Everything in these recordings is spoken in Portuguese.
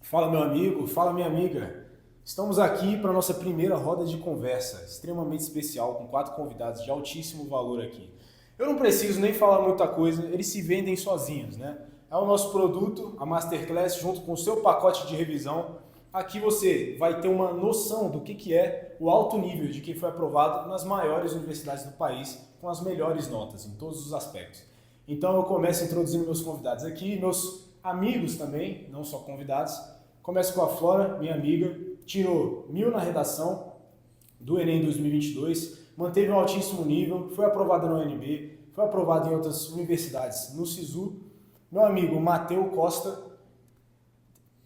Fala meu amigo, fala minha amiga. Estamos aqui para a nossa primeira roda de conversa, extremamente especial, com 4 convidados de altíssimo valor aqui. Eu não preciso nem falar muita coisa, eles se vendem sozinhos, né? É o nosso produto, a Masterclass, junto com o seu pacote de revisão. Aqui você vai ter uma noção do que é o alto nível de quem foi aprovado nas maiores universidades do país, com as melhores notas em todos os aspectos. Então eu começo introduzindo meus convidados aqui, meus amigos também, não só convidados. Começo com a Flora, minha amiga, tirou 1000 na redação do Enem 2022, manteve um altíssimo nível, foi aprovada na UNB, foi aprovada em outras universidades no SISU. Meu amigo Matheus Costa,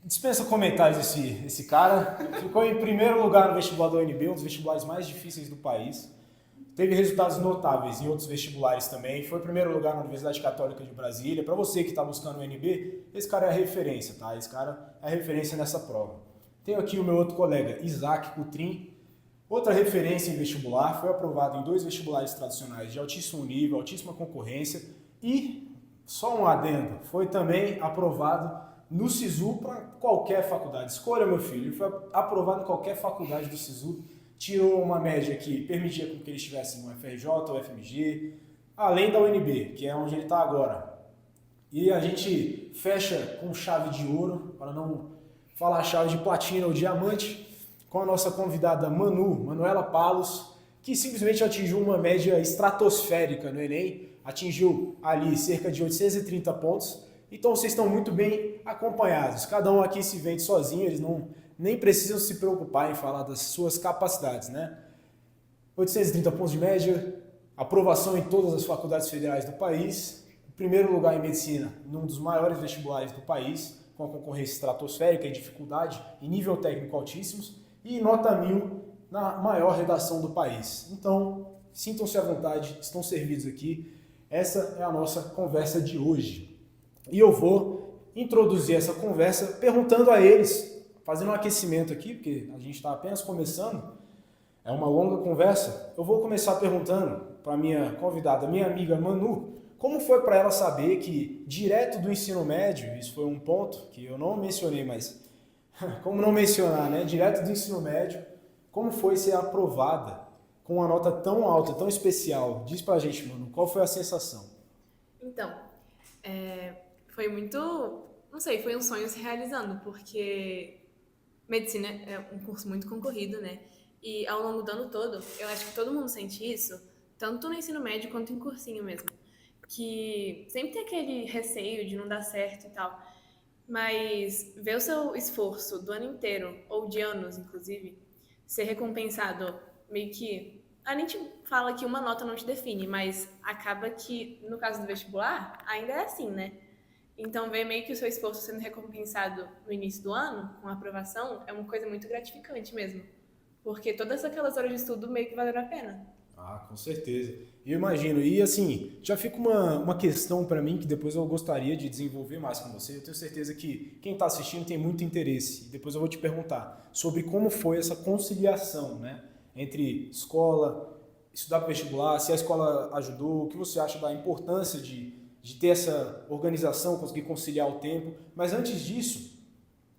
dispensa comentários esse cara, ficou em primeiro lugar no vestibular da UNB, um dos vestibulares mais difíceis do país. Teve resultados notáveis em outros vestibulares também. Foi em primeiro lugar na Universidade Católica de Brasília. Para você que está buscando o UNB, esse cara é a referência, tá? Esse cara é a referência nessa prova. Tenho aqui o meu outro colega, Isaac Coutrin, outra referência em vestibular. Foi aprovado em 2 vestibulares tradicionais de altíssimo nível, altíssima concorrência. E, só um adendo, foi também aprovado no SISU para qualquer faculdade. Escolha, meu filho. Ele foi aprovado em qualquer faculdade do SISU. Tirou uma média que permitia com que ele estivesse no FRJ ou FMG, além da UNB, que é onde ele está agora. E a gente fecha com chave de ouro, para não falar chave de platina ou diamante, com a nossa convidada Manuela Palos, que simplesmente atingiu uma média estratosférica no Enem, atingiu ali cerca de 830 pontos. Então vocês estão muito bem acompanhados. Cada um aqui se vende sozinho, eles nem precisam se preocupar em falar das suas capacidades, né? 830 pontos de média, aprovação em todas as faculdades federais do país, primeiro lugar em medicina num dos maiores vestibulares do país, com a concorrência estratosférica e dificuldade e nível técnico altíssimos, e nota 1000 na maior redação do país. Então, sintam-se à vontade, estão servidos aqui. Essa é a nossa conversa de hoje. E eu vou introduzir essa conversa perguntando a eles, fazendo um aquecimento aqui, porque a gente está apenas começando, é uma longa conversa. Eu vou começar perguntando para a minha convidada, minha amiga Manu, como foi para ela saber que direto do ensino médio, isso foi um ponto que eu não mencionei, mas como não mencionar, né? Direto do ensino médio, como foi ser aprovada com uma nota tão alta, tão especial? Diz pra gente, Manu, qual foi a sensação? Então, foi muito, não sei, foi um sonho se realizando, porque medicina é um curso muito concorrido, né? E ao longo do ano todo, eu acho que todo mundo sente isso, tanto no ensino médio quanto em cursinho mesmo, que sempre tem aquele receio de não dar certo e tal, mas ver o seu esforço do ano inteiro, ou de anos, inclusive, ser recompensado meio que. A gente fala que uma nota não te define, mas acaba que, no caso do vestibular, ainda é assim, né? Então, ver meio que o seu esforço sendo recompensado no início do ano, com a aprovação, é uma coisa muito gratificante mesmo. Porque todas aquelas horas de estudo meio que valeram a pena. Ah, com certeza. Eu imagino. E assim, já fica uma questão para mim que depois eu gostaria de desenvolver mais com você. Eu tenho certeza que quem está assistindo tem muito interesse. E depois eu vou te perguntar sobre como foi essa conciliação, né? Entre escola, estudar para vestibular, se a escola ajudou, o que você acha da importância de ter essa organização, conseguir conciliar o tempo. Mas antes disso,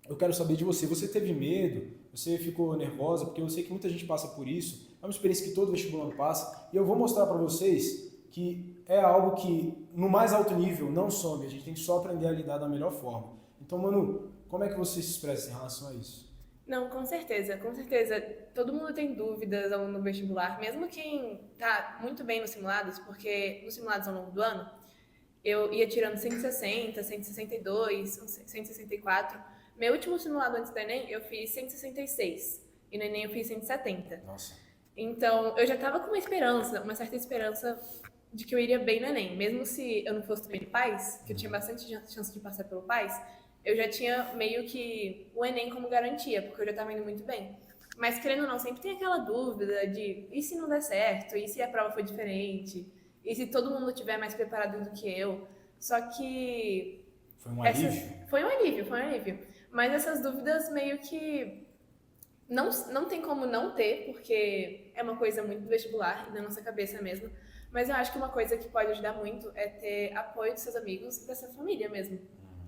eu quero saber de você. Você teve medo? Você ficou nervosa? Porque eu sei que muita gente passa por isso. É uma experiência que todo vestibulando passa. E eu vou mostrar para vocês que é algo que, no mais alto nível, não some. A gente tem que só aprender a lidar da melhor forma. Então, Manu, como é que você se expressa em relação a isso? Não, com certeza, com certeza. Todo mundo tem dúvidas ao longo do vestibular, mesmo quem tá muito bem nos simulados, porque nos simulados ao longo do ano, eu ia tirando 160, 162, 164. Meu último simulado antes do Enem, eu fiz 166. E no Enem eu fiz 170. Nossa. Então, eu já tava com uma esperança, uma certa esperança de que eu iria bem no Enem. Mesmo se eu não fosse também no PAS, que eu tinha bastante chance de passar pelo PAS, eu já tinha meio que o Enem como garantia, porque eu já tava indo muito bem. Mas, querendo ou não, sempre tem aquela dúvida de e se não der certo? E se a prova for diferente? E se todo mundo estiver mais preparado do que eu? Só que Foi um essas... alívio? Foi um alívio, foi um alívio. Mas essas dúvidas meio que não tem como não ter, porque é uma coisa muito do vestibular e da nossa cabeça mesmo. Mas eu acho que uma coisa que pode ajudar muito é ter apoio dos seus amigos e da sua família mesmo.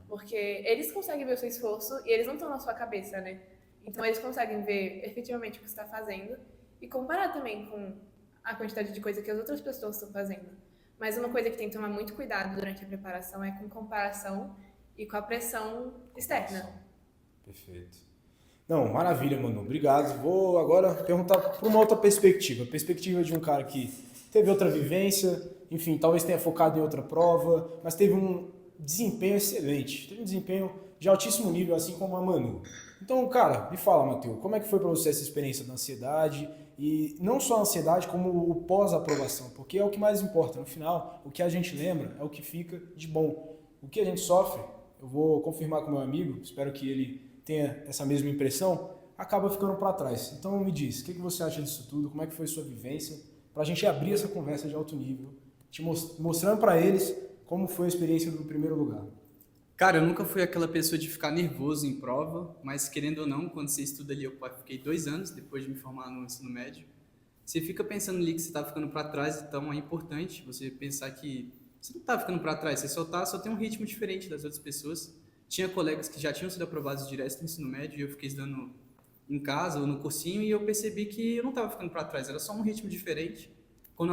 Porque eles conseguem ver o seu esforço e eles não estão na sua cabeça, né? Então eles conseguem ver efetivamente o que você está fazendo e comparar também com a quantidade de coisa que as outras pessoas estão fazendo. Mas uma coisa que tem que tomar muito cuidado durante a preparação é com comparação e com a pressão externa. Perfeito. Não, maravilha, mano. Obrigado. Vou agora perguntar por uma outra perspectiva. Perspectiva de um cara que teve outra vivência, enfim, talvez tenha focado em outra prova, mas teve um desempenho excelente. Teve um desempenho de altíssimo nível, assim como a Manu. Então, cara, me fala, Matheus, como é que foi para você essa experiência da ansiedade? E não só a ansiedade, como o pós-aprovação, porque é o que mais importa. No final, o que a gente lembra é o que fica de bom. O que a gente sofre, eu vou confirmar com meu amigo, espero que ele tenha essa mesma impressão, acaba ficando para trás. Então me diz, o que você acha disso tudo? Como é que foi a sua vivência? Para a gente abrir essa conversa de alto nível, te mostrando para eles como foi a experiência do primeiro lugar. Cara, eu nunca fui aquela pessoa de ficar nervoso em prova, mas querendo ou não, quando você estuda ali, eu fiquei 2 anos depois de me formar no ensino médio, você fica pensando ali que você está ficando para trás, então é importante você pensar que você não está ficando para trás, você só tem um ritmo diferente das outras pessoas. Tinha colegas que já tinham sido aprovados direto no ensino médio e eu fiquei estudando em casa ou no cursinho e eu percebi que eu não estava ficando para trás, era só um ritmo diferente. Quando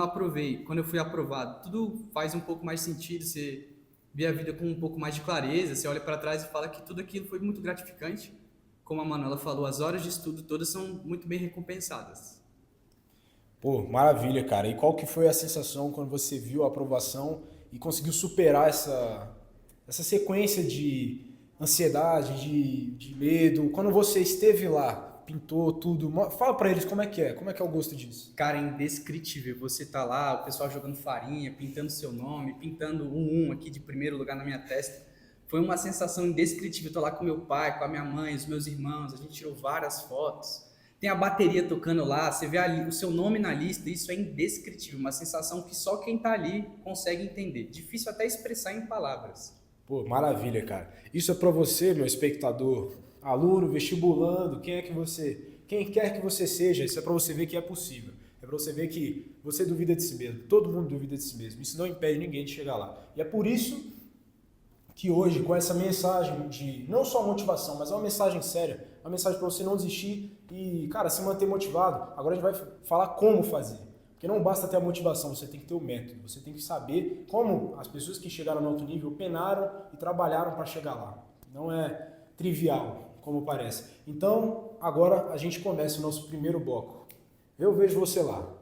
eu fui aprovado, tudo faz um pouco mais sentido, você vê a vida com um pouco mais de clareza, você olha para trás e fala que tudo aquilo foi muito gratificante. Como a Manuela falou, as horas de estudo todas são muito bem recompensadas. Pô, maravilha, cara. E qual que foi a sensação quando você viu a aprovação e conseguiu superar essa sequência de ansiedade, de medo? Quando você esteve lá, pintou tudo, fala pra eles como é que é o gosto disso? Cara, é indescritível. Você tá lá, o pessoal jogando farinha, pintando seu nome, pintando um aqui de primeiro lugar na minha testa. Foi uma sensação indescritível. Eu tô lá com meu pai, com a minha mãe, os meus irmãos, a gente tirou várias fotos. Tem a bateria tocando lá, você vê ali o seu nome na lista, isso é indescritível, uma sensação que só quem tá ali consegue entender. Difícil até expressar em palavras. Pô, maravilha, cara. Isso é pra você, meu espectador, aluno, vestibulando, quem quer que você seja, isso é pra você ver que é possível. É pra você ver que você duvida de si mesmo, todo mundo duvida de si mesmo. Isso não impede ninguém de chegar lá. E é por isso que hoje, com essa mensagem de não só motivação, mas é uma mensagem séria, uma mensagem para você não desistir e, cara, se manter motivado. Agora a gente vai falar como fazer. Porque não basta ter a motivação, você tem que ter o método, você tem que saber como as pessoas que chegaram no alto nível penaram e trabalharam para chegar lá. Não é trivial, como parece. Então, agora a gente começa o nosso primeiro bloco. Eu vejo você lá.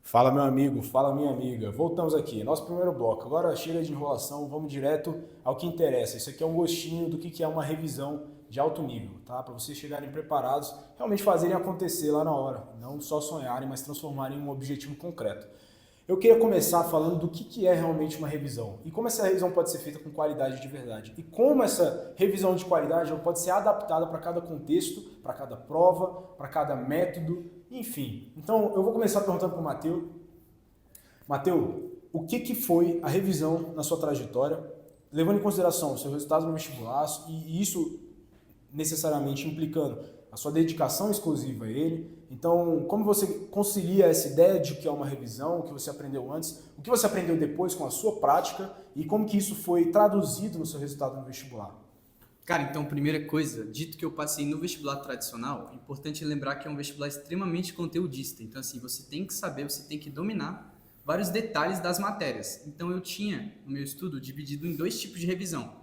Fala, meu amigo, fala, minha amiga. Voltamos aqui, nosso primeiro bloco. Agora chega de enrolação, vamos direto ao que interessa. Isso aqui é um gostinho do que é uma revisão de alto nível, tá? Para vocês chegarem preparados, realmente fazerem acontecer lá na hora. Não só sonharem, mas transformarem em um objetivo concreto. Eu queria começar falando do que é realmente uma revisão e como essa revisão pode ser feita com qualidade de verdade e como essa revisão de qualidade pode ser adaptada para cada contexto, para cada prova, para cada método, enfim. Então eu vou começar perguntando para o Matheus. Matheus, o que foi a revisão na sua trajetória, levando em consideração os seus resultados no vestibular e isso necessariamente implicando a sua dedicação exclusiva a ele. Então, como você concilia essa ideia de que é uma revisão, o que você aprendeu antes, o que você aprendeu depois com a sua prática e como que isso foi traduzido no seu resultado no vestibular? Cara, então, primeira coisa, dito que eu passei no vestibular tradicional, é importante lembrar que é um vestibular extremamente conteudista. Então, assim, você tem que saber, você tem que dominar vários detalhes das matérias. Então, eu tinha, no meu estudo, dividido em 2 tipos de revisão.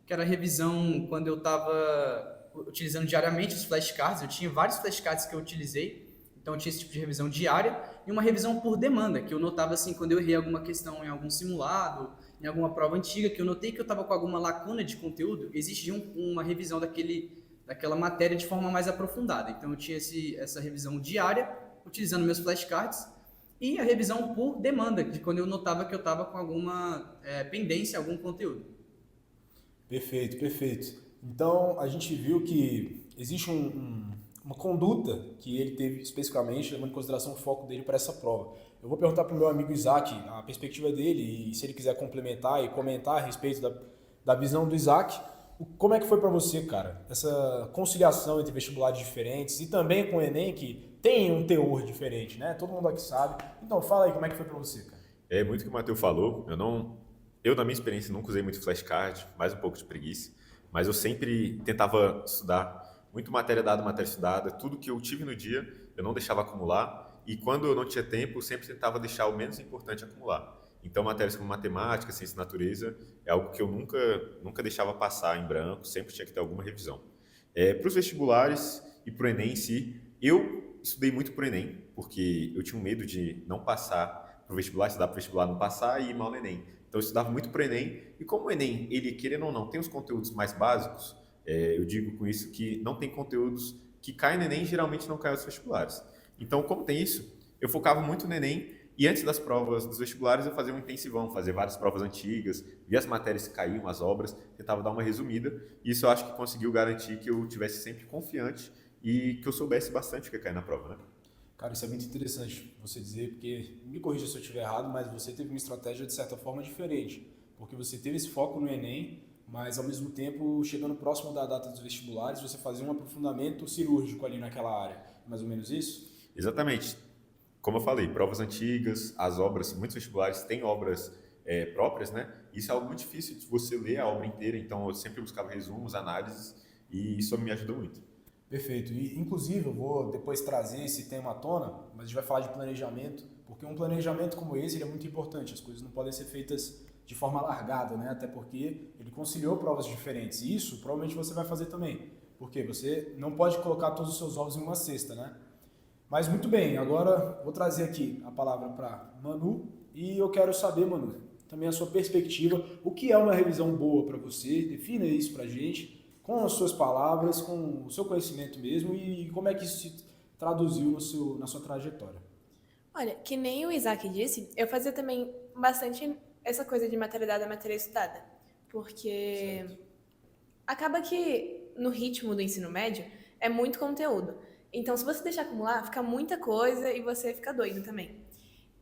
Que era a revisão quando eu estava utilizando diariamente os flashcards, eu tinha vários flashcards que eu utilizei, então eu tinha esse tipo de revisão diária, e uma revisão por demanda, que eu notava assim, quando eu errei alguma questão em algum simulado, em alguma prova antiga, que eu notei que eu estava com alguma lacuna de conteúdo, exigia uma revisão daquela matéria de forma mais aprofundada. Então eu tinha essa revisão diária, utilizando meus flashcards, e a revisão por demanda, de quando eu notava que eu estava com alguma pendência, algum conteúdo. Perfeito, perfeito. Então, a gente viu que existe uma conduta que ele teve especificamente, levando em consideração o foco dele para essa prova. Eu vou perguntar para o meu amigo Isaac a perspectiva dele e se ele quiser complementar e comentar a respeito da visão do Isaac, como é que foi para você, cara, essa conciliação entre vestibulares diferentes e também com o Enem, que tem um teor diferente, né? Todo mundo aqui sabe. Então, fala aí como é que foi para você, cara. É muito o que o Matheus falou. Eu Eu, na minha experiência, nunca usei muito flashcard, mais um pouco de preguiça, mas eu sempre tentava estudar muito matéria dada, matéria estudada, tudo que eu tive no dia eu não deixava acumular e quando eu não tinha tempo, eu sempre tentava deixar o menos importante acumular. Então, matérias como matemática, ciência da natureza, é algo que eu nunca deixava passar em branco, sempre tinha que ter alguma revisão. Para os vestibulares e para o Enem em si, eu estudei muito para o Enem, porque eu tinha um medo de não passar para o vestibular, estudar para o vestibular, não passar e ir mal no Enem. Então, eu estudava muito para o Enem, e como o Enem, ele querendo ou não, tem os conteúdos mais básicos, eu digo com isso que não tem conteúdos que caem no Enem e geralmente não caem nos vestibulares. Então, como tem isso, eu focava muito no Enem, e antes das provas dos vestibulares eu fazia um intensivão, fazia várias provas antigas, via as matérias que caíam, as obras, tentava dar uma resumida, e isso eu acho que conseguiu garantir que eu tivesse sempre confiante e que eu soubesse bastante o que ia cair na prova, né? Cara, isso é muito interessante você dizer, porque, me corrija se eu estiver errado, mas você teve uma estratégia de certa forma diferente, porque você teve esse foco no Enem, mas ao mesmo tempo, chegando próximo da data dos vestibulares, você fazia um aprofundamento cirúrgico ali naquela área. É mais ou menos isso? Exatamente. Como eu falei, provas antigas, as obras, muitos vestibulares têm obras próprias, né? Isso é algo muito difícil de você ler a obra inteira, então eu sempre buscava resumos, análises, e isso me ajuda muito. Perfeito. E, inclusive, eu vou depois trazer esse tema à tona, mas a gente vai falar de planejamento, porque um planejamento como esse ele é muito importante. As coisas não podem ser feitas de forma largada, né? Até porque ele conciliou provas diferentes. E isso provavelmente você vai fazer também, porque você não pode colocar todos os seus ovos em uma cesta, né? Mas muito bem, agora vou trazer aqui a palavra para Manu e eu quero saber, Manu, também a sua perspectiva, o que é uma revisão boa para você? Defina isso para a gente, com as suas palavras, com o seu conhecimento mesmo e como é que isso se traduziu na sua trajetória. Olha, que nem o Isaac disse, eu fazia também bastante essa coisa de matéria dada, matéria estudada. Porque acaba que no ritmo do ensino médio é muito conteúdo. Então, se você deixar acumular, fica muita coisa e você fica doido também.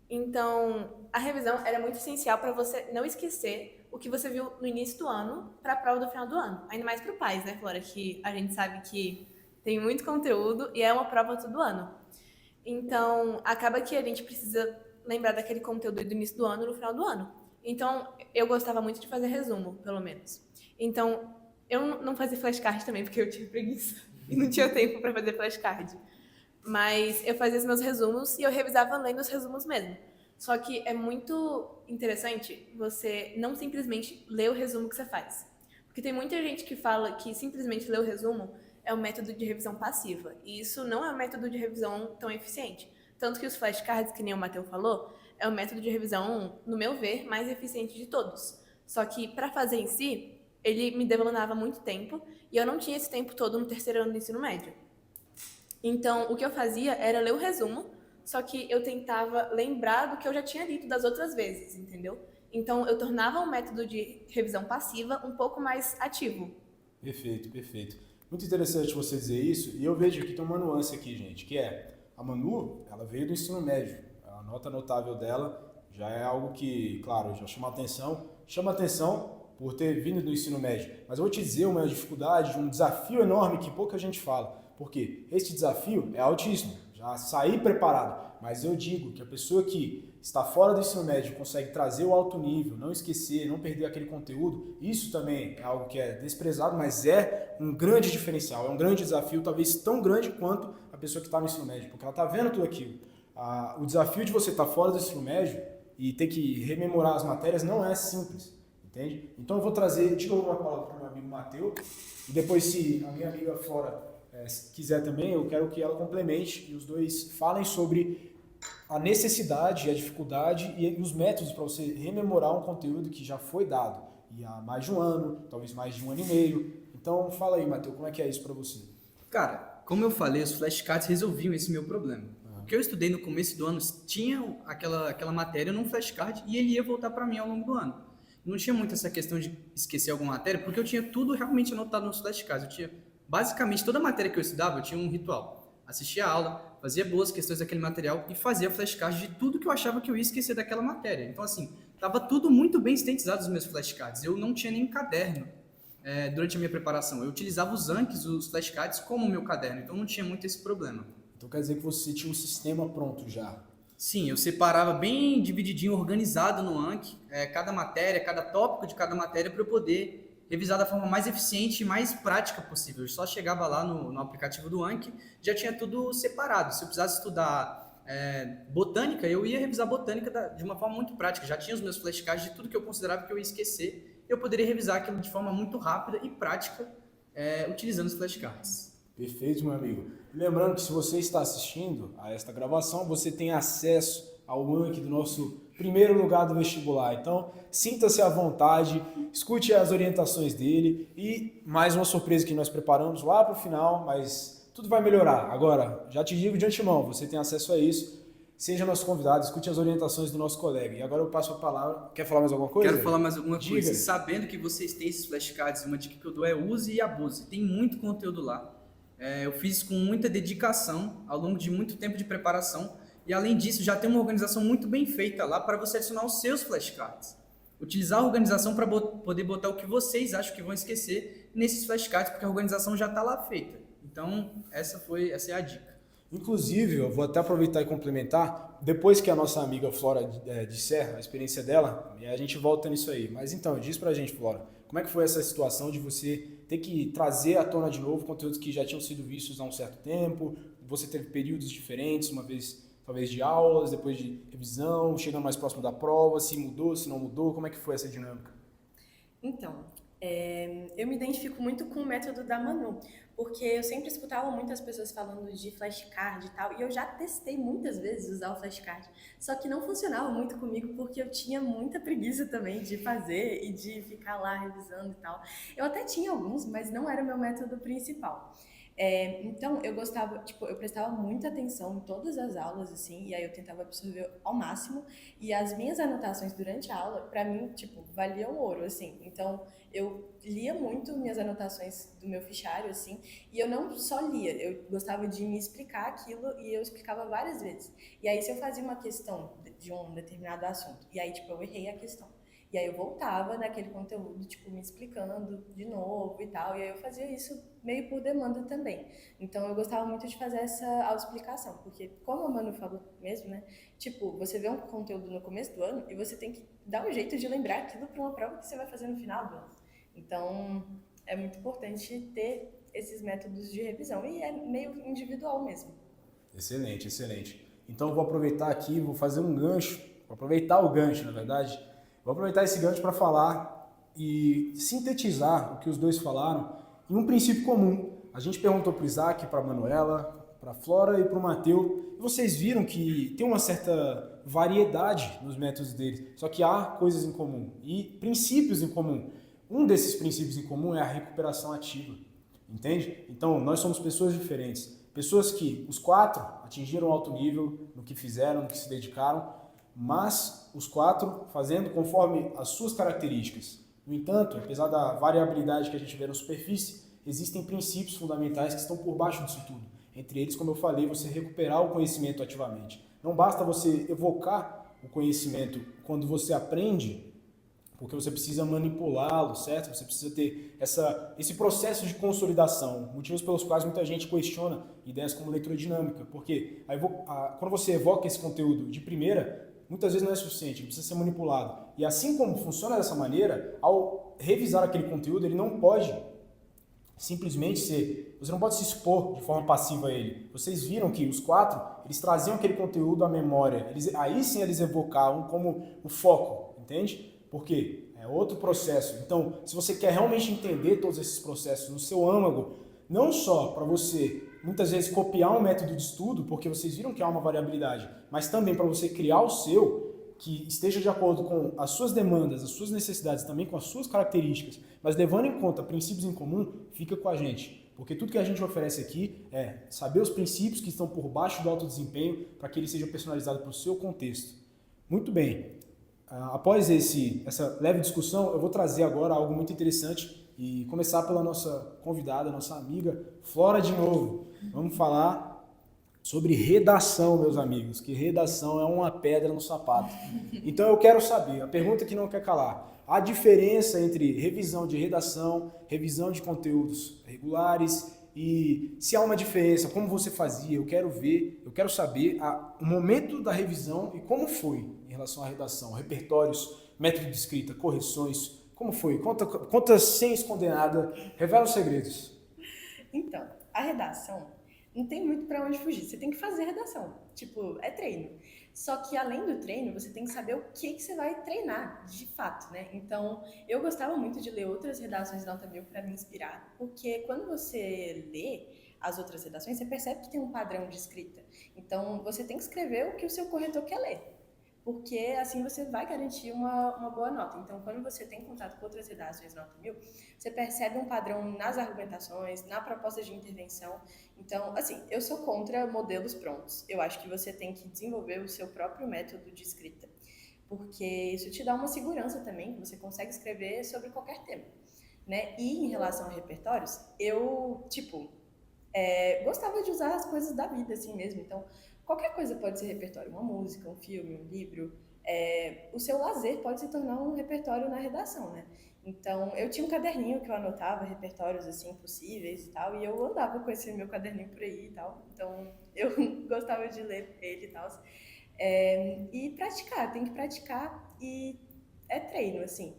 Então, a revisão era muito essencial para você não esquecer o que você viu no início do ano para a prova do final do ano. Ainda mais para o pais, né, Flora? Que a gente sabe que tem muito conteúdo e é uma prova todo ano. Então, acaba que a gente precisa lembrar daquele conteúdo do início do ano no final do ano. Então, eu gostava muito de fazer resumo, pelo menos. Então, eu não fazia flashcard também, porque eu tinha preguiça e não tinha tempo para fazer flashcard. Mas eu fazia os meus resumos e eu revisava lendo os resumos mesmo. Só que é muito interessante você não simplesmente ler o resumo que você faz. Porque tem muita gente que fala que simplesmente ler o resumo é um método de revisão passiva. E isso não é um método de revisão tão eficiente. Tanto que os flashcards, que nem o Matheus falou, é o método de revisão, no meu ver, mais eficiente de todos. Só que para fazer em si, ele me demandava muito tempo e eu não tinha esse tempo todo no terceiro ano do ensino médio. Então, o que eu fazia era ler o resumo, só que eu tentava lembrar do que eu já tinha lido das outras vezes, entendeu? Então, eu tornava o método de revisão passiva um pouco mais ativo. Perfeito, perfeito. Muito interessante você dizer isso, e eu vejo que tem uma nuance aqui, gente, que é, a Manu, ela veio do ensino médio, a nota notável dela já é algo que, claro, já chama atenção por ter vindo do ensino médio, mas eu vou te dizer uma dificuldade, um desafio enorme que pouca gente fala, porque este desafio é altíssimo, já saí preparado, mas eu digo que a pessoa que está fora do ensino médio consegue trazer o alto nível, não esquecer, não perder aquele conteúdo, isso também é algo que é desprezado, mas é um grande diferencial, é um grande desafio, talvez tão grande quanto a pessoa que está no ensino médio, porque ela está vendo tudo aquilo. O desafio de você estar fora do ensino médio e ter que rememorar as matérias não é simples, entende? Então eu vou trazer de novo uma palavra para o meu amigo Matheus, e depois se a minha amiga Flora se quiser também, eu quero que ela complemente e os dois falem sobre a necessidade, a dificuldade e os métodos para você rememorar um conteúdo que já foi dado e há mais de um ano, talvez mais de um ano e meio. Então fala aí, Matheus, como é que é isso para você? Cara, como eu falei, os flashcards resolviam esse meu problema. O que eu estudei no começo do ano tinha aquela matéria num flashcard e ele ia voltar para mim ao longo do ano. Não tinha muito essa questão de esquecer alguma matéria, porque eu tinha tudo realmente anotado nos flashcards. Eu tinha, basicamente, toda a matéria que eu estudava, eu tinha um ritual. Assistia a aula, fazia boas questões daquele material e fazia flashcards de tudo que eu achava que eu ia esquecer daquela matéria. Então, assim, estava tudo muito bem sintetizado nos meus flashcards. Eu não tinha nenhum caderno durante a minha preparação. Eu utilizava os Anki, os flashcards, como meu caderno. Então, não tinha muito esse problema. Então quer dizer que você tinha um sistema pronto já. Sim, eu separava bem divididinho, organizado no Anki, cada matéria, cada tópico de cada matéria para eu poder revisar da forma mais eficiente e mais prática possível. Eu só chegava lá no aplicativo do Anki, já tinha tudo separado. Se eu precisasse estudar botânica, eu ia revisar botânica de uma forma muito prática. Já tinha os meus flashcards de tudo que eu considerava que eu ia esquecer. Eu poderia revisar aquilo de forma muito rápida e prática, utilizando os flashcards. Perfeito, meu amigo. Lembrando que se você está assistindo a esta gravação, você tem acesso ao Anki do nosso primeiro lugar do vestibular. Então, sinta-se à vontade, escute as orientações dele e mais uma surpresa que nós preparamos lá para o final, mas tudo vai melhorar. Agora, já te digo de antemão, você tem acesso a isso. Seja nosso convidado, escute as orientações do nosso colega. E agora eu passo a palavra. Quer falar mais alguma coisa? Quero falar mais alguma Diga. coisa. Sabendo que vocês têm esses flashcards, uma dica que eu dou é use e abuse. Tem muito conteúdo lá. Eu fiz com muita dedicação, ao longo de muito tempo de preparação. E além disso, já tem uma organização muito bem feita lá para você adicionar os seus flashcards. Utilizar a organização para poder botar o que vocês acham que vão esquecer nesses flashcards, porque a organização já está lá feita. Então, essa é a dica. Inclusive, eu vou até aproveitar e complementar, depois que a nossa amiga Flora disser a experiência dela, a gente volta nisso aí. Mas então, diz pra gente, Flora, como é que foi essa situação de você ter que trazer à tona de novo conteúdos que já tinham sido vistos há um certo tempo? Você teve períodos diferentes, uma vez talvez de aulas, depois de revisão, chegando mais próximo da prova, se mudou, se não mudou, como é que foi essa dinâmica? Então, eu me identifico muito com o método da Manu, porque eu sempre escutava muitas pessoas falando de flashcard e tal, e eu já testei muitas vezes usar o flashcard, só que não funcionava muito comigo porque eu tinha muita preguiça também de fazer e de ficar lá revisando e tal. Eu até tinha alguns, mas não era o meu método principal. Então, eu gostava, eu prestava muita atenção em todas as aulas, assim, e aí eu tentava absorver ao máximo, e as minhas anotações durante a aula, pra mim, valiam ouro, assim. Então, eu lia muito minhas anotações do meu fichário, assim, e eu não só lia, eu gostava de me explicar aquilo, e eu explicava várias vezes. E aí, se eu fazia uma questão de um determinado assunto, e aí, eu errei a questão, e aí eu voltava naquele conteúdo, me explicando de novo e tal. E aí eu fazia isso meio por demanda também. Então eu gostava muito de fazer essa autoexplicação, porque como a Manu falou mesmo, né? Você vê um conteúdo no começo do ano e você tem que dar um jeito de lembrar aquilo para uma prova que você vai fazer no final do ano. Então é muito importante ter esses métodos de revisão e é meio individual mesmo. Excelente, excelente. Então eu vou aproveitar aqui, vou fazer um gancho, vou aproveitar o gancho, na verdade. Vou aproveitar esse gancho para falar e sintetizar o que os dois falaram em um princípio comum. A gente perguntou para o Isaac, para a Manuela, para a Flora e para o Mateus, e vocês viram que tem uma certa variedade nos métodos deles, só que há coisas em comum e princípios em comum. Um desses princípios em comum é a recuperação ativa, entende? Então, nós somos pessoas diferentes, pessoas que os quatro atingiram alto nível no que fizeram, no que se dedicaram, mas os quatro fazendo conforme as suas características. No entanto, apesar da variabilidade que a gente vê na superfície, existem princípios fundamentais que estão por baixo disso tudo. Entre eles, como eu falei, você recuperar o conhecimento ativamente. Não basta você evocar o conhecimento quando você aprende, porque você precisa manipulá-lo, certo? Você precisa ter esse processo de consolidação, motivos pelos quais muita gente questiona ideias como leitura dinâmica, porque quando você evoca esse conteúdo de primeira, muitas vezes não é suficiente, ele precisa ser manipulado. E assim como funciona dessa maneira, ao revisar aquele conteúdo, ele não pode simplesmente você não pode se expor de forma passiva a ele. Vocês viram que os quatro, eles traziam aquele conteúdo à memória, aí sim eles evocavam como o foco, entende? Porque é outro processo. Então, se você quer realmente entender todos esses processos no seu âmago, não só para você muitas vezes copiar um método de estudo, porque vocês viram que há uma variabilidade, mas também para você criar o seu, que esteja de acordo com as suas demandas, as suas necessidades, também com as suas características, mas levando em conta princípios em comum, fica com a gente. Porque tudo que a gente oferece aqui é saber os princípios que estão por baixo do alto desempenho para que ele seja personalizado para o seu contexto. Muito bem. Após essa leve discussão, eu vou trazer agora algo muito interessante e começar pela nossa convidada, nossa amiga Flora de novo. Vamos falar sobre redação, meus amigos, que redação é uma pedra no sapato. Então eu quero saber, a pergunta que não quer calar, a diferença entre revisão de redação, revisão de conteúdos regulares E se há uma diferença, como você fazia, eu quero ver, eu quero saber o momento da revisão e como foi em relação à redação, repertórios, método de escrita, correções, como foi? Conta sem esconder nada, revela os segredos. Então, a redação não tem muito pra onde fugir. Você tem que fazer redação. Tipo, é treino. Só que além do treino, você tem que saber o que você vai treinar, de fato, né? Então, eu gostava muito de ler outras redações da Nota 1000 para me inspirar, porque quando você lê as outras redações, você percebe que tem um padrão de escrita. Então, você tem que escrever o que o seu corretor quer ler, porque assim você vai garantir uma boa nota. Então, quando você tem contato com outras redações Nota 1000, você percebe um padrão nas argumentações, na proposta de intervenção. Então, assim, eu sou contra modelos prontos. Eu acho que você tem que desenvolver o seu próprio método de escrita, porque isso te dá uma segurança também, que você consegue escrever sobre qualquer tema, né? E em relação a repertórios, eu, gostava de usar as coisas da vida, assim mesmo. Então, qualquer coisa pode ser repertório, uma música, um filme, um livro. O seu lazer pode se tornar um repertório na redação, né? Então, eu tinha um caderninho que eu anotava repertórios, assim, possíveis e tal, e eu andava com esse meu caderninho por aí e tal. Então, eu gostava de ler ele e tal. E praticar, tem que praticar e é treino, assim.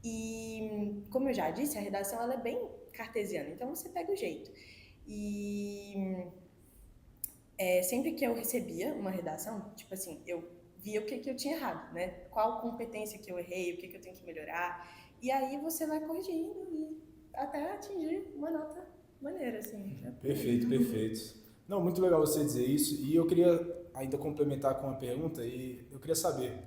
E, como eu já disse, a redação, ela é bem cartesiana, então você pega o jeito. E sempre que eu recebia uma redação, tipo assim, eu via o que eu tinha errado, né? Qual competência que eu errei, o que eu tenho que melhorar. E aí você vai corrigindo e até atingir uma nota maneira, assim. Perfeito, perfeito. Não, muito legal você dizer isso. E eu queria ainda complementar com uma pergunta, e eu queria saber,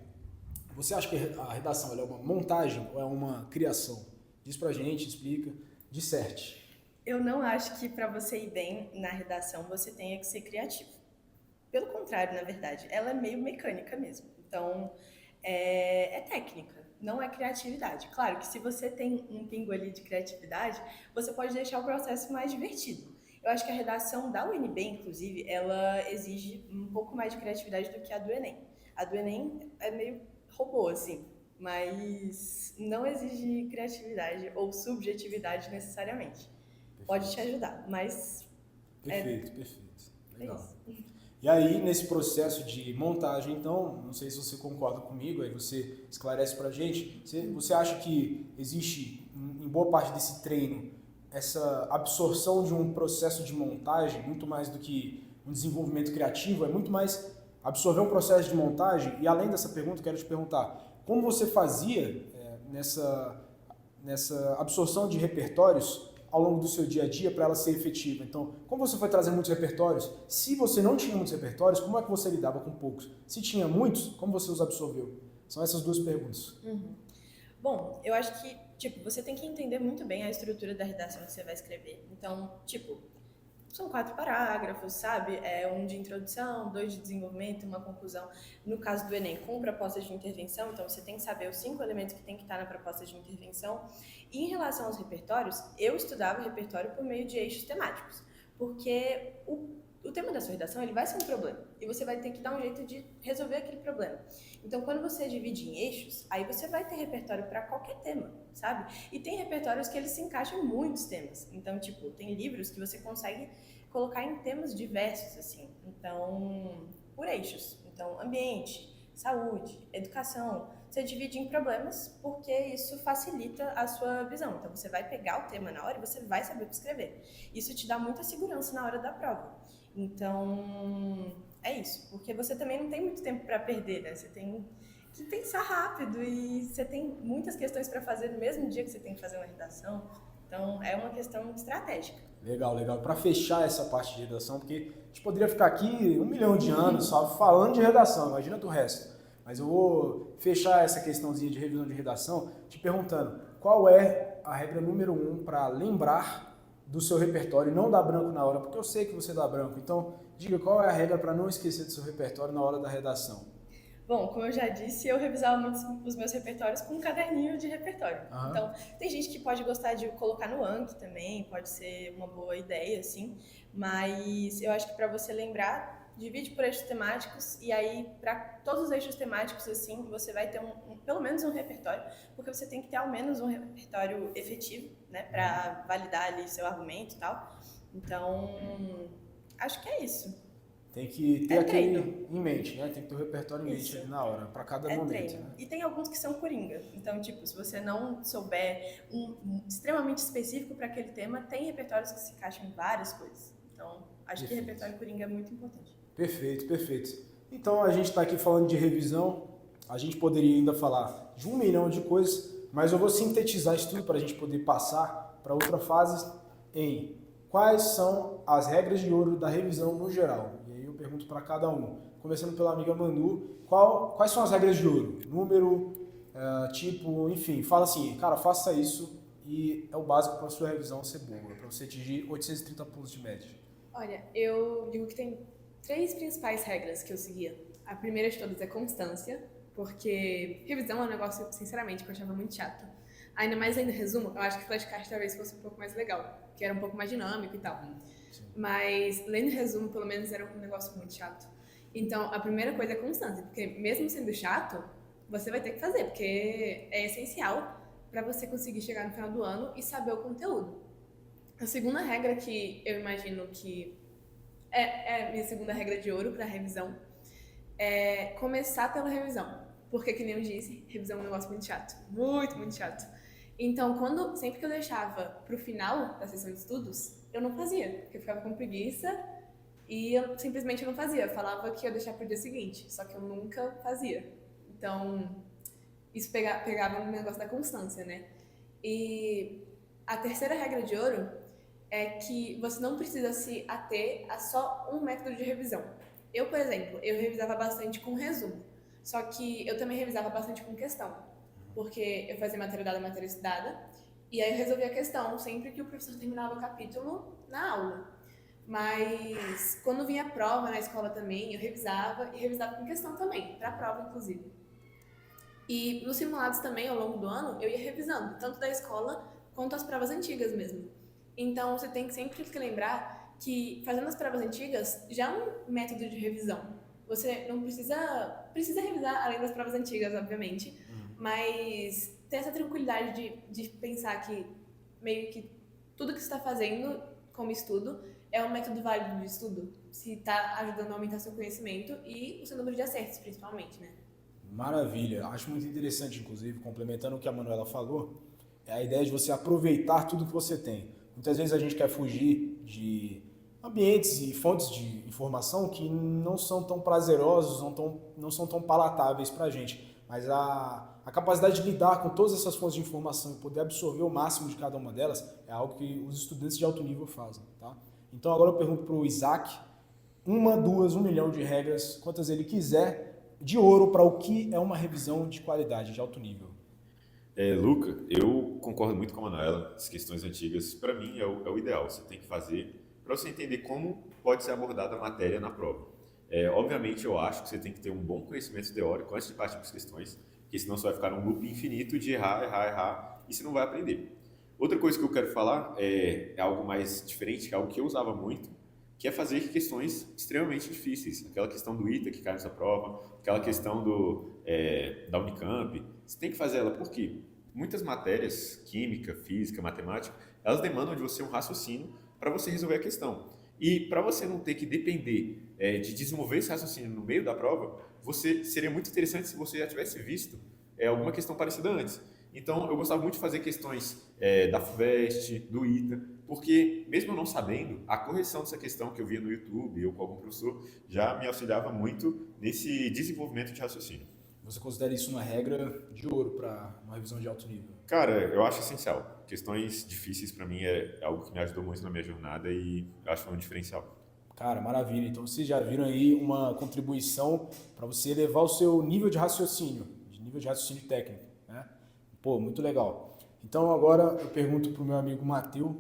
você acha que a redação ela é uma montagem ou é uma criação? Diz pra gente, explica, disserte. Eu não acho que para você ir bem na redação você tenha que ser criativo. Pelo contrário, na verdade, ela é meio mecânica mesmo. Então, é técnica, não é criatividade. Claro que se você tem um pingo ali de criatividade, você pode deixar o processo mais divertido. Eu acho que a redação da UNB, inclusive, ela exige um pouco mais de criatividade do que a do Enem. A do Enem é meio robô, assim, mas não exige criatividade ou subjetividade necessariamente. Pode te ajudar, mas... Perfeito, perfeito. Legal. É isso. E aí, nesse processo de montagem, então, não sei se você concorda comigo, aí você esclarece pra gente, você acha que existe, em boa parte desse treino, essa absorção de um processo de montagem, muito mais do que um desenvolvimento criativo, é muito mais absorver um processo de montagem? E além dessa pergunta, quero te perguntar, como você fazia nessa absorção de repertórios ao longo do seu dia a dia para ela ser efetiva? Então, como você foi trazer muitos repertórios? Se você não tinha muitos repertórios, como é que você lidava com poucos? Se tinha muitos, como você os absorveu? São essas duas perguntas. Bom, eu acho que, você tem que entender muito bem a estrutura da redação que você vai escrever. Então, são 4 parágrafos, sabe? Um de introdução, 2 de desenvolvimento, uma conclusão. No caso do Enem, com proposta de intervenção, então você tem que saber os 5 elementos que tem que estar na proposta de intervenção. E em relação aos repertórios, eu estudava o repertório por meio de eixos temáticos, porque o tema da sua redação ele vai ser um problema e você vai ter que dar um jeito de resolver aquele problema. Então, quando você divide em eixos, aí você vai ter repertório para qualquer tema, sabe? E tem repertórios que eles se encaixam em muitos temas. Então, tem livros que você consegue colocar em temas diversos, assim. Então, por eixos. Então, ambiente, saúde, educação. Você divide em problemas porque isso facilita a sua visão. Então, você vai pegar o tema na hora e você vai saber o que escrever. Isso te dá muita segurança na hora da prova. Então, é isso. Porque você também não tem muito tempo para perder, né? Você tem que pensar rápido e você tem muitas questões para fazer no mesmo dia que você tem que fazer uma redação. Então, é uma questão estratégica. Legal, legal. Para fechar essa parte de redação, porque a gente poderia ficar aqui 1 milhão de anos só falando de redação, imagina do resto. Mas eu vou fechar essa questãozinha de revisão de redação te perguntando qual é a regra número 1 para lembrar do seu repertório e não dar branco na hora, porque eu sei que você dá branco. Então, diga qual é a regra para não esquecer do seu repertório na hora da redação. Bom, como eu já disse, eu revisava muito os meus repertórios com um caderninho de repertório. Então, tem gente que pode gostar de colocar no Anki também, pode ser uma boa ideia, assim. Mas eu acho que para você lembrar, divide por eixos temáticos e aí, para todos os eixos temáticos, assim, você vai ter pelo menos um repertório, porque você tem que ter ao menos um repertório efetivo, né, para validar ali seu argumento e tal. Então, acho que é isso. Tem que ter É aquele treino. em mente, né? Tem que ter o repertório em mente Isso. ali na hora, para cada É momento, treino. né? E tem alguns que são coringa. Então, tipo, se você não souber um extremamente específico para aquele tema, tem repertórios que se encaixam em várias coisas. Então, acho que Perfeito. repertório coringa é muito importante. Perfeito, perfeito. Então a gente está aqui falando de revisão, a gente poderia ainda falar de 1 milhão de coisas, mas eu vou sintetizar isso tudo para a gente poder passar para outra fase em quais são as regras de ouro da revisão no geral. E aí eu pergunto para cada um, começando pela amiga Manu, quais são as regras de ouro? Número, tipo, enfim, fala assim, cara, faça isso e é o básico para a sua revisão ser boa, para você atingir 830 pontos de média. Olha, eu digo que tem 3 principais regras que eu seguia. A primeira de todas é constância, porque revisão é um negócio, sinceramente, que eu achava muito chato. Ainda mais lendo resumo, eu acho que flashcard talvez fosse um pouco mais legal, que era um pouco mais dinâmico e tal. Sim. Mas lendo resumo, pelo menos, era um negócio muito chato. Então, a primeira coisa é constância, porque mesmo sendo chato, você vai ter que fazer, porque é essencial para você conseguir chegar no final do ano e saber o conteúdo. A segunda regra que eu imagino que é a minha segunda regra de ouro para revisão é começar pela revisão. Porque, que nem eu disse, revisão é um negócio muito chato. Muito, muito chato. Então, sempre que eu deixava pro final da sessão de estudos, eu não fazia. Porque eu ficava com preguiça e eu simplesmente não fazia. Eu falava que ia deixar pro dia seguinte, só que eu nunca fazia. Então, isso pegava no negócio da constância, né? E a terceira regra de ouro é que você não precisa se ater a só um método de revisão. Eu, por exemplo, eu revisava bastante com resumo, só que eu também revisava bastante com questão, porque eu fazia matéria dada, matéria estudada, e aí eu resolvia a questão sempre que o professor terminava o capítulo na aula. Mas quando vinha a prova na escola também, eu revisava, e revisava com questão também, para a prova, inclusive. E nos simulados também, ao longo do ano, eu ia revisando, tanto da escola quanto as provas antigas mesmo. Então, você tem que sempre que lembrar que fazendo as provas antigas já é um método de revisão. Você não precisa revisar além das provas antigas, obviamente, mas ter essa tranquilidade de pensar que meio que tudo que você está fazendo como estudo é um método válido de estudo, se está ajudando a aumentar seu conhecimento e o seu número de acertos, principalmente, né? Maravilha, acho muito interessante, inclusive, complementando o que a Manuela falou, é a ideia de você aproveitar tudo que você tem. Muitas vezes a gente quer fugir de ambientes e fontes de informação que não são tão prazerosos, não são tão palatáveis para a gente, mas a capacidade de lidar com todas essas fontes de informação e poder absorver o máximo de cada uma delas é algo que os estudantes de alto nível fazem, tá? Então agora eu pergunto para o Isaac, 1, 2, 1 milhão de regras, quantas ele quiser, de ouro para o que é uma revisão de qualidade, de alto nível. Luca, eu concordo muito com a Manuela. As questões antigas, para mim, é o ideal. Você tem que fazer para você entender como pode ser abordada a matéria na prova. Obviamente, eu acho que você tem que ter um bom conhecimento teórico antes de partir para as questões, porque senão você vai ficar num loop infinito de errar, e você não vai aprender. Outra coisa que eu quero falar é algo mais diferente, que é algo que eu usava muito, que é fazer questões extremamente difíceis. Aquela questão do ITA que cai nessa prova, aquela questão da Unicamp. Você tem que fazer ela por quê? Muitas matérias, química, física, matemática, elas demandam de você um raciocínio para você resolver a questão. E para você não ter que depender de desenvolver esse raciocínio no meio da prova, seria muito interessante se você já tivesse visto alguma questão parecida antes. Então, eu gostava muito de fazer questões da FUVEST, do ITA, porque, mesmo eu não sabendo, a correção dessa questão que eu via no YouTube ou com algum professor já me auxiliava muito nesse desenvolvimento de raciocínio. Você considera isso uma regra de ouro para uma revisão de alto nível? Cara, eu acho essencial. Questões difíceis para mim é algo que me ajudou muito na minha jornada e eu acho que foi um diferencial. Cara, maravilha. Então vocês já viram aí uma contribuição para você elevar o seu nível de raciocínio técnico, né? Pô, muito legal. Então agora eu pergunto pro meu amigo Matheus,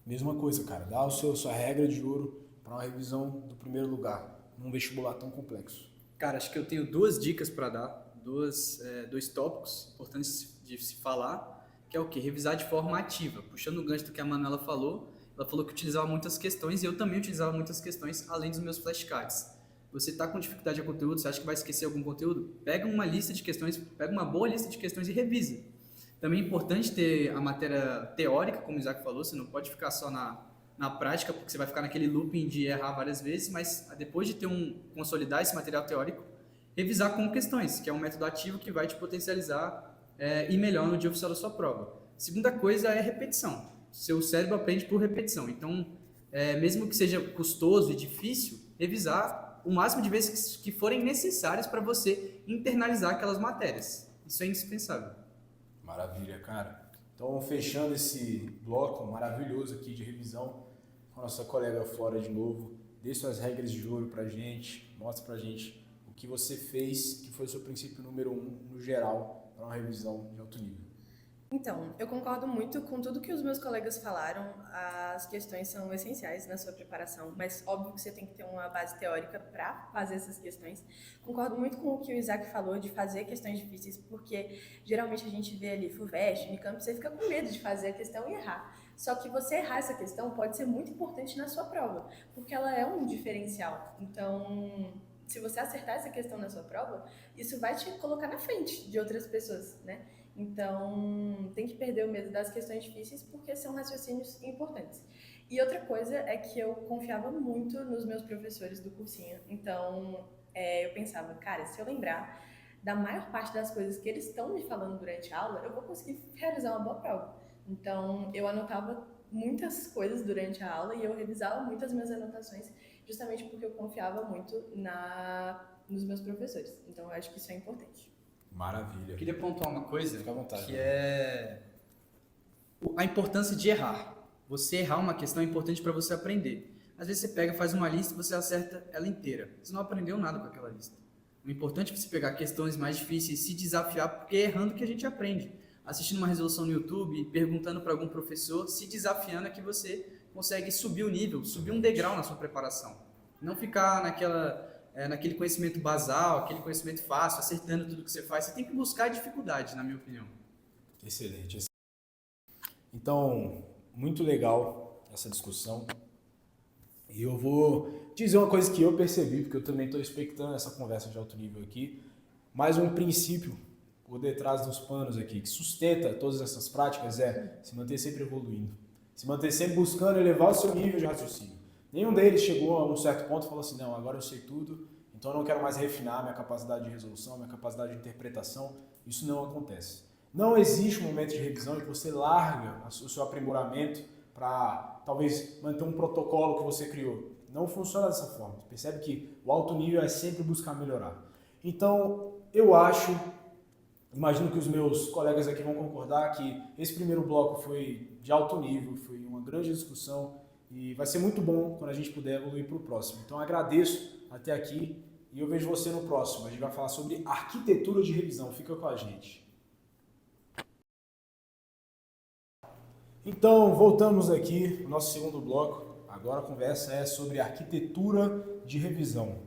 mesma coisa, cara. Dá sua regra de ouro para uma revisão do primeiro lugar num vestibular tão complexo. Cara, acho que eu tenho 2 dicas para dar, dois tópicos importantes de se falar, que é o quê? Revisar de forma ativa. Puxando o gancho do que a Manuela falou, ela falou que utilizava muitas questões e eu também utilizava muitas questões além dos meus flashcards. Você está com dificuldade de conteúdo, você acha que vai esquecer algum conteúdo? Pega uma lista de questões, pega uma boa lista de questões e revisa. Também é importante ter a matéria teórica, como o Isaac falou, você não pode ficar só na prática, porque você vai ficar naquele looping de errar várias vezes, mas depois de consolidar esse material teórico, revisar com questões, que é um método ativo que vai te potencializar e melhor no dia oficial da sua prova. Segunda coisa é repetição. Seu cérebro aprende por repetição. Então, mesmo que seja custoso e difícil, revisar o máximo de vezes que forem necessárias para você internalizar aquelas matérias. Isso é indispensável. Maravilha, cara. Então, fechando esse bloco maravilhoso aqui de revisão, com a nossa colega Flora de novo, dê suas regras de ouro pra gente, mostra pra gente o que você fez, que foi o seu princípio número 1 no geral, para uma revisão de alto nível. Então, eu concordo muito com tudo que os meus colegas falaram. As questões são essenciais na sua preparação, mas óbvio que você tem que ter uma base teórica para fazer essas questões. Concordo muito com o que o Isaac falou de fazer questões difíceis, porque geralmente a gente vê ali FUVEST, Unicamp, você fica com medo de fazer a questão e errar. Só que você errar essa questão pode ser muito importante na sua prova, porque ela é um diferencial. Então, se você acertar essa questão na sua prova, isso vai te colocar na frente de outras pessoas, né? Então, tem que perder o medo das questões difíceis porque são raciocínios importantes. E outra coisa é que eu confiava muito nos meus professores do cursinho. Então, eu pensava, cara, se eu lembrar da maior parte das coisas que eles estão me falando durante a aula, eu vou conseguir realizar uma boa prova. Então, eu anotava muitas coisas durante a aula e eu revisava muitas minhas anotações justamente porque eu confiava muito nos meus professores. Então, eu acho que isso é importante. Maravilha. Eu queria pontuar uma coisa, Fica à vontade, que é a importância de errar. Você errar uma questão é importante para você aprender. Às vezes você pega, faz uma lista e você acerta ela inteira. Você não aprendeu nada com aquela lista. O importante é você pegar questões mais difíceis, se desafiar, porque é errando que a gente aprende. Assistindo uma resolução no YouTube, perguntando para algum professor, se desafiando é que você consegue subir o nível, subir um degrau na sua preparação. Não ficar naquele conhecimento basal, aquele conhecimento fácil, acertando tudo que você faz. Você tem que buscar a dificuldade, na minha opinião. Excelente. Então, muito legal essa discussão. E eu vou dizer uma coisa que eu percebi, porque eu também estou expectando essa conversa de alto nível aqui. Mais um princípio por detrás dos panos aqui, que sustenta todas essas práticas, é se manter sempre evoluindo. Se manter sempre buscando elevar o seu nível de raciocínio. Nenhum deles chegou a um certo ponto e falou assim, não, agora eu sei tudo, então eu não quero mais refinar minha capacidade de resolução, minha capacidade de interpretação. Isso não acontece. Não existe um momento de revisão em que você larga o seu aprimoramento para talvez manter um protocolo que você criou. Não funciona dessa forma. Você percebe que o alto nível é sempre buscar melhorar. Então, eu imagino que os meus colegas aqui vão concordar que esse primeiro bloco foi de alto nível, foi uma grande discussão e vai ser muito bom quando a gente puder evoluir para o próximo. Então, agradeço até aqui e eu vejo você no próximo. A gente vai falar sobre arquitetura de revisão. Fica com a gente. Então, voltamos aqui no nosso segundo bloco. Agora a conversa é sobre arquitetura de revisão.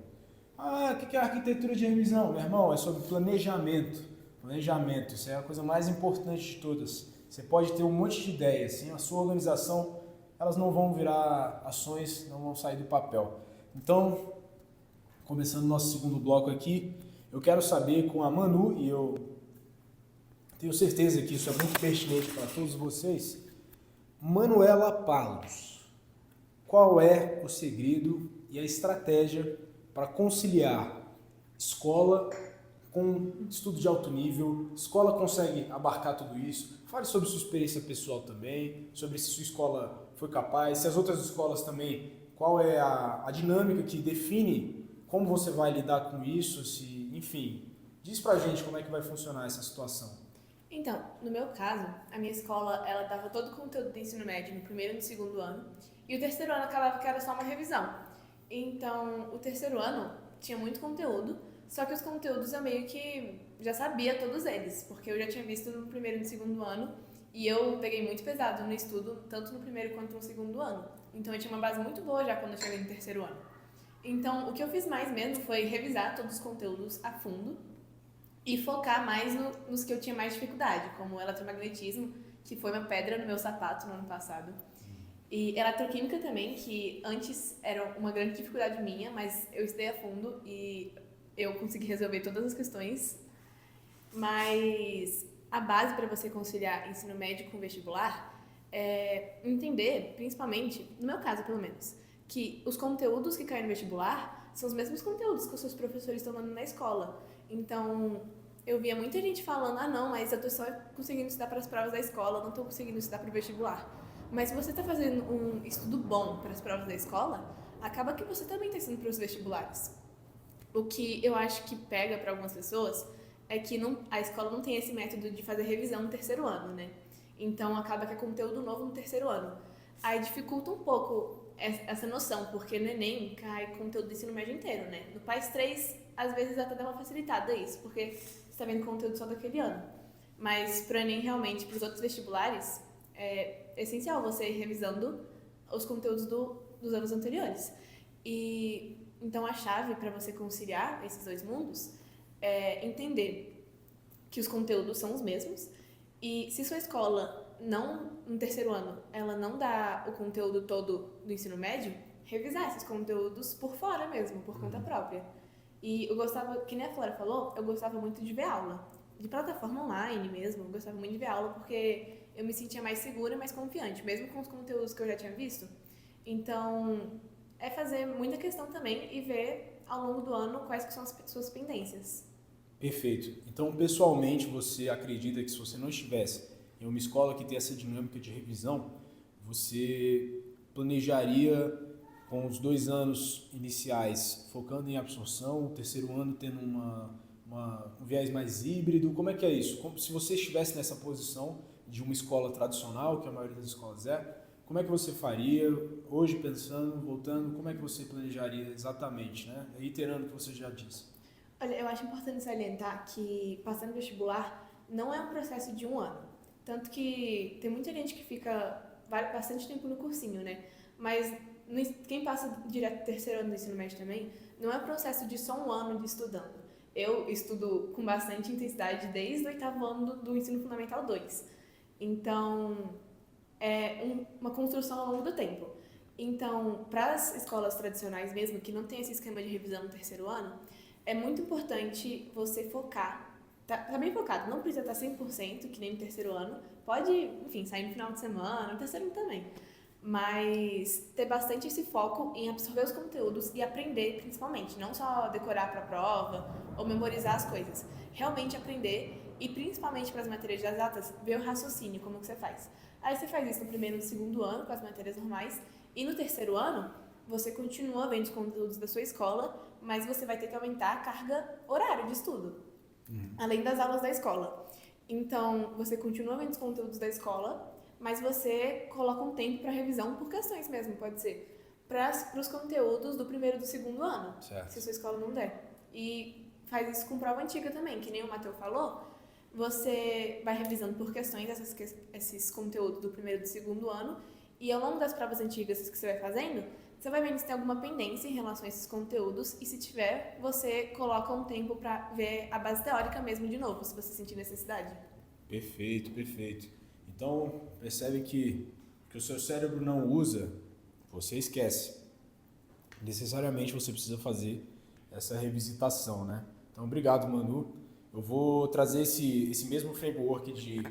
Ah, o que é arquitetura de revisão? Meu irmão, é sobre planejamento. Planejamento, isso é a coisa mais importante de todas. Você pode ter um monte de ideias, sem a sua organização, elas não vão virar ações, não vão sair do papel. Então, começando o nosso segundo bloco aqui, eu quero saber com a Manu, e eu tenho certeza que isso é muito pertinente para todos vocês, Manuela Palos, qual é o segredo e a estratégia para conciliar escola com estudo de alto nível? Escola consegue abarcar tudo isso? Fale sobre sua experiência pessoal também, sobre se sua escola foi capaz, se as outras escolas também, qual é a dinâmica que define como você vai lidar com isso, enfim, diz pra gente como é que vai funcionar essa situação. Então, no meu caso, a minha escola, ela dava todo o conteúdo do ensino médio no primeiro e no segundo ano, e o terceiro ano acabava que era só uma revisão. Então, o terceiro ano tinha muito conteúdo, só que os conteúdos eu meio que já sabia todos eles, porque eu já tinha visto no primeiro e no segundo ano, e eu peguei muito pesado no estudo, tanto no primeiro quanto no segundo ano. Então, eu tinha uma base muito boa já quando eu cheguei no terceiro ano. Então, o que eu fiz mais mesmo foi revisar todos os conteúdos a fundo, e focar mais nos que eu tinha mais dificuldade, como eletromagnetismo, que foi uma pedra no meu sapato no ano passado. E eletroquímica também, que antes era uma grande dificuldade minha, mas eu estudei a fundo e eu consegui resolver todas as questões. Mas a base para você conciliar ensino médio com vestibular entender, principalmente, no meu caso pelo menos, que os conteúdos que caem no vestibular são os mesmos conteúdos que os seus professores estão dando na escola. Então, eu via muita gente falando, não, mas eu tô só conseguindo estudar para as provas da escola, não tô conseguindo estudar para o vestibular. Mas se você tá fazendo um estudo bom para as provas da escola, acaba que você também tá estudando para os vestibulares. O que eu acho que pega para algumas pessoas é que a escola não tem esse método de fazer revisão no terceiro ano, né? Então, acaba que é conteúdo novo no terceiro ano. Aí dificulta um pouco essa noção, porque no Enem cai conteúdo do ensino médio inteiro, né? No PAS 3, às vezes até dá uma facilitada isso, porque você está vendo conteúdo só daquele ano. Mas para o Enem, realmente, para os outros vestibulares, é essencial você ir revisando os conteúdos dos anos anteriores. E então a chave para você conciliar esses dois mundos é entender que os conteúdos são os mesmos, e se sua escola no terceiro ano, ela não dá o conteúdo todo do ensino médio, revisar esses conteúdos por fora mesmo, por conta própria. E eu gostava, que nem a Flora falou, eu gostava muito de ver aula. De plataforma online mesmo, eu gostava muito de ver aula porque eu me sentia mais segura e mais confiante, mesmo com os conteúdos que eu já tinha visto. Então, é fazer muita questão também e ver ao longo do ano quais que são as suas pendências. Perfeito. Então, pessoalmente, você acredita que se você não estivesse em uma escola que tem essa dinâmica de revisão, você planejaria com os 2 anos iniciais focando em absorção, o terceiro ano tendo um viés mais híbrido? Como é que é isso? Como, se você estivesse nessa posição de uma escola tradicional, que a maioria das escolas como é que você faria? Hoje, pensando, voltando, como é que você planejaria exatamente, né? Reiterando o que você já disse. Olha, eu acho importante salientar que passar no vestibular não é um processo de 1 ano. Tanto que tem muita gente que fica bastante tempo no cursinho, né? Mas quem passa direto do terceiro ano do ensino médio também, não é um processo de só 1 ano de estudando. Eu estudo com bastante intensidade desde o 8º ano do ensino fundamental 2. Então, é uma construção ao longo do tempo. Então, para as escolas tradicionais mesmo, que não tem esse esquema de revisão no terceiro ano, é muito importante você focar, tá bem focado, não precisa estar 100%, que nem no terceiro ano, pode, enfim, sair no final de semana, no terceiro ano também, mas ter bastante esse foco em absorver os conteúdos e aprender, principalmente, não só decorar para a prova ou memorizar as coisas, realmente aprender e, principalmente para as matérias de exatas, ver o raciocínio, como que você faz. Aí você faz isso no primeiro e no segundo ano, com as matérias normais, e no terceiro ano, você continua vendo os conteúdos da sua escola, mas você vai ter que aumentar a carga horária de estudo, além das aulas da escola. Então, você continua vendo os conteúdos da escola, mas você coloca um tempo para revisão por questões mesmo, pode ser, para os conteúdos do primeiro e do segundo ano, Certo. se a sua escola não der. E faz isso com prova antiga também, que nem o Matheus falou, você vai revisando por questões esses conteúdos do primeiro e do segundo ano, e ao longo das provas antigas que você vai fazendo, você vai vendo se tem alguma pendência em relação a esses conteúdos, e se tiver, você coloca um tempo para ver a base teórica mesmo de novo, se você sentir necessidade. Perfeito, perfeito. Então, percebe que o seu cérebro não usa, você esquece. Necessariamente você precisa fazer essa revisitação, né? Então, obrigado, Manu. Eu vou trazer esse mesmo framework de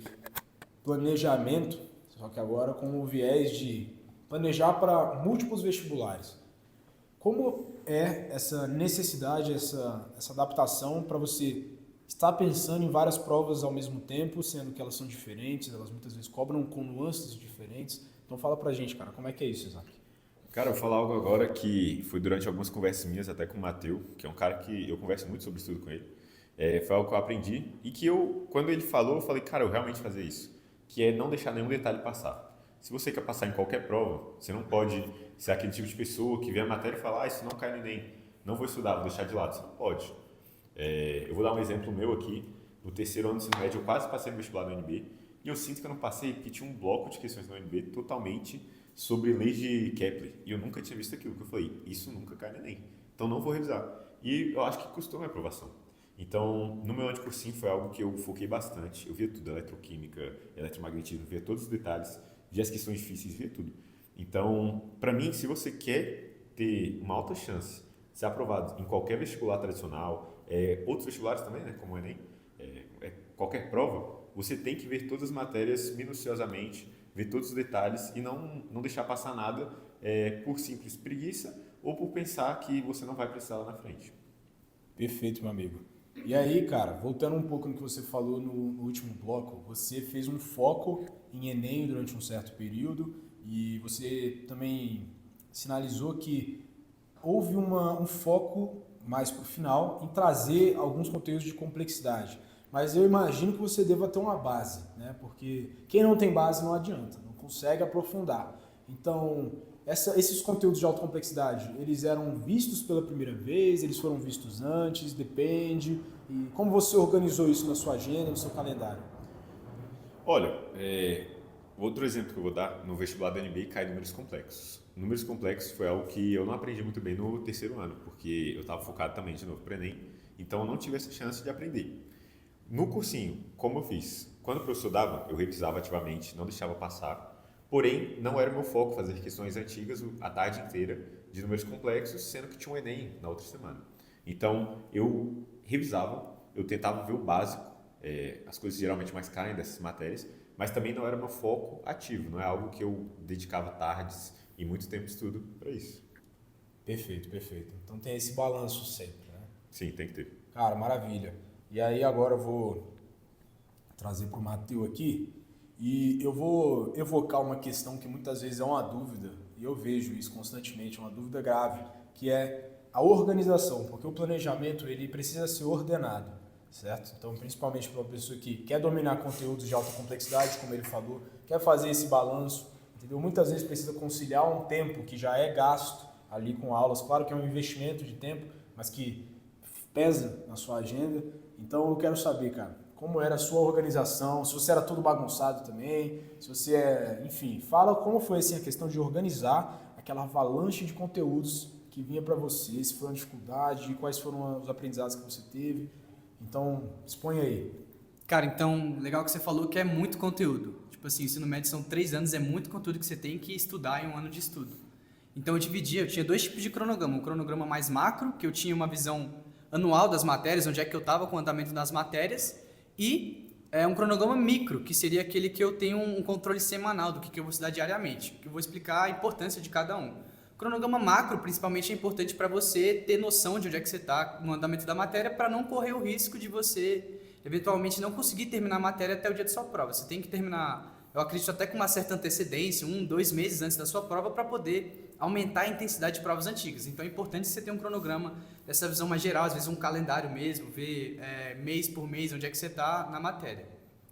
planejamento, só que agora com o viés de planejar para múltiplos vestibulares. Como é essa necessidade, essa adaptação para você estar pensando em várias provas ao mesmo tempo, sendo que elas são diferentes, elas muitas vezes cobram com nuances diferentes? Então fala pra gente, cara, como é que é isso, Isaac? Cara, eu vou falar algo agora que foi durante algumas conversas minhas, até com o Matheus, que é um cara que eu converso muito sobre estudo com ele. Foi algo que eu aprendi e que quando ele falou, eu falei, cara, eu realmente fazer isso, que é não deixar nenhum detalhe passar. Se você quer passar em qualquer prova, você não pode ser aquele tipo de pessoa que vê a matéria e fala, isso não cai no Enem, não vou estudar, vou deixar de lado. Você não pode. Eu vou dar um exemplo meu aqui. No terceiro ano do ensino médio, eu quase passei no vestibular do UNB e eu sinto que eu não passei porque tinha um bloco de questões no UNB totalmente sobre leis de Kepler e eu nunca tinha visto aquilo, que eu falei, isso nunca cai no Enem, então não vou revisar. E eu acho que custou minha aprovação. Então, no meu anticursinho foi algo que eu foquei bastante. Eu via tudo, eletroquímica, eletromagnetismo, via todos os detalhes, via as questões difíceis, via tudo. Então, para mim, se você quer ter uma alta chance de ser aprovado em qualquer vestibular tradicional, outros vestibulares também, né, como o Enem, qualquer prova, você tem que ver todas as matérias minuciosamente, ver todos os detalhes e não deixar passar nada por simples preguiça ou por pensar que você não vai precisar lá na frente. Perfeito, meu amigo. E aí, cara, voltando um pouco no que você falou no último bloco, você fez um foco em Enem durante um certo período e você também sinalizou que houve um foco mais para o final em trazer alguns conteúdos de complexidade. Mas eu imagino que você deva ter uma base, né? Porque quem não tem base não adianta, não consegue aprofundar. Então, esses conteúdos de alta complexidade, eles eram vistos pela primeira vez, eles foram vistos antes, depende. E como você organizou isso na sua agenda, no seu calendário? Olha, outro exemplo que eu vou dar, no vestibular da NBA cai números complexos. Números complexos foi algo que eu não aprendi muito bem no terceiro ano, porque eu estava focado também de novo para o Enem, então eu não tive essa chance de aprender. No cursinho, como eu fiz? Quando o professor dava, eu revisava ativamente, não deixava passar. Porém, não era o meu foco fazer questões antigas a tarde inteira de números complexos, sendo que tinha um Enem na outra semana. Então, eu revisava, eu tentava ver o básico, as coisas geralmente mais caem dessas matérias, mas também não era meu foco ativo, não é algo que eu dedicava tardes e muito tempo de estudo para isso. Perfeito, perfeito. Então tem esse balanço sempre, né? Sim, tem que ter. Cara, maravilha. E aí agora eu vou trazer para o Matheus aqui e eu vou evocar uma questão que muitas vezes é uma dúvida, e eu vejo isso constantemente, uma dúvida grave, que é a organização, porque o planejamento ele precisa ser ordenado, certo? Então, principalmente para uma pessoa que quer dominar conteúdos de alta complexidade, como ele falou, quer fazer esse balanço, entendeu? Muitas vezes precisa conciliar um tempo que já é gasto ali com aulas, claro que é um investimento de tempo, mas que pesa na sua agenda. Então eu quero saber, cara, como era a sua organização, se você era tudo bagunçado também, se você enfim, fala como foi assim a questão de organizar aquela avalanche de conteúdos que vinha para você, se foi uma dificuldade, quais foram os aprendizados que você teve. Então, exponha aí. Cara, então, legal que você falou que é muito conteúdo. Tipo assim, ensino médio são 3 anos, é muito conteúdo que você tem que estudar em um ano de estudo. Então eu tinha 2 tipos de cronograma. Um cronograma mais macro, que eu tinha uma visão anual das matérias, onde é que eu estava com o andamento das matérias, e um cronograma micro, que seria aquele que eu tenho um controle semanal do que eu vou estudar diariamente, que eu vou explicar a importância de cada um. O cronograma macro, principalmente, é importante para você ter noção de onde é que você está no andamento da matéria, para não correr o risco de você, eventualmente, não conseguir terminar a matéria até o dia de sua prova. Você tem que terminar, eu acredito, até com uma certa antecedência, 1, 2 meses antes da sua prova, para poder aumentar a intensidade de provas antigas. Então é importante você ter um cronograma dessa visão mais geral, às vezes um calendário mesmo, ver mês por mês onde é que você está na matéria.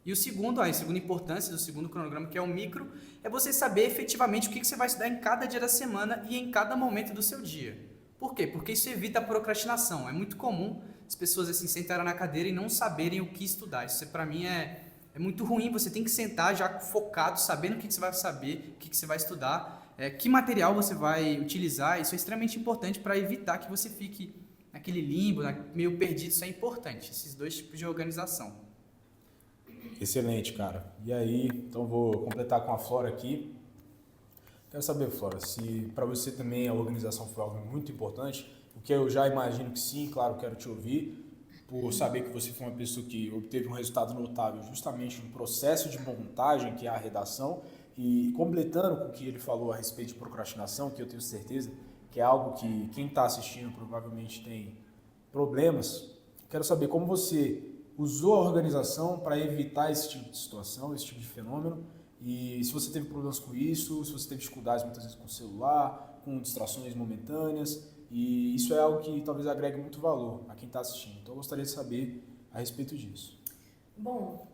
E a segunda importância do segundo cronograma, que é o micro, é você saber efetivamente o que você vai estudar em cada dia da semana e em cada momento do seu dia. Por quê? Porque isso evita a procrastinação. É muito comum as pessoas assim sentarem na cadeira e não saberem o que estudar. Isso para mim é muito ruim. Você tem que sentar já focado, sabendo o que você vai saber, o que você vai estudar, que material você vai utilizar. Isso é extremamente importante para evitar que você fique naquele limbo, meio perdido. Isso é importante, esses 2 tipos de organização. Excelente, cara. E aí, então vou completar com a Flora aqui. Quero saber, Flora, se para você também a organização foi algo muito importante, o que eu já imagino que sim, claro, quero te ouvir, por saber que você foi uma pessoa que obteve um resultado notável justamente no processo de montagem, que é a redação, e completando com o que ele falou a respeito de procrastinação, que eu tenho certeza que é algo que quem está assistindo provavelmente tem problemas, quero saber como você usou a organização para evitar esse tipo de situação, esse tipo de fenômeno, e se você teve problemas com isso, se você teve dificuldades muitas vezes com o celular, com distrações momentâneas, e isso é algo que talvez agregue muito valor a quem está assistindo. Então eu gostaria de saber a respeito disso. Bom,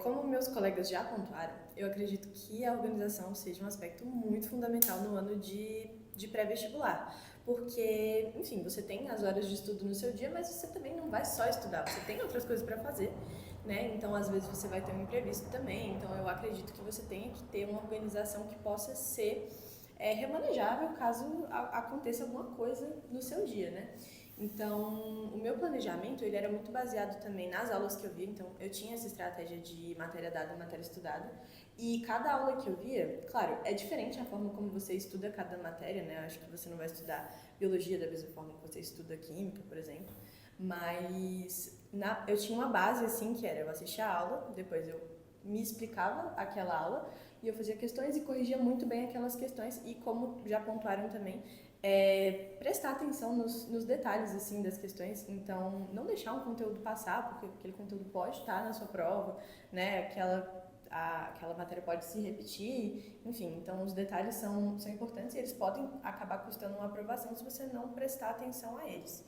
como meus colegas já pontuaram, eu acredito que a organização seja um aspecto muito fundamental no ano de pré-vestibular. Porque, enfim, você tem as horas de estudo no seu dia, mas você também não vai só estudar, você tem outras coisas para fazer, né? Então, às vezes, você vai ter um imprevisto também. Então, eu acredito que você tenha que ter uma organização que possa ser remanejável caso aconteça alguma coisa no seu dia, né? Então, o meu planejamento, ele era muito baseado também nas aulas que eu via. Então, eu tinha essa estratégia de matéria dada, matéria estudada. E cada aula que eu via, claro, é diferente a forma como você estuda cada matéria, né? Eu acho que você não vai estudar biologia da mesma forma que você estuda química, por exemplo. Mas eu tinha uma base, assim, que era eu assistia a aula, depois eu me explicava aquela aula e eu fazia questões e corrigia muito bem aquelas questões e, como já pontuaram também, prestar atenção nos detalhes assim das questões, então não deixar um conteúdo passar, porque aquele conteúdo pode estar na sua prova, né? Aquela matéria pode se repetir, enfim, então os detalhes são importantes e eles podem acabar custando uma aprovação se você não prestar atenção a eles.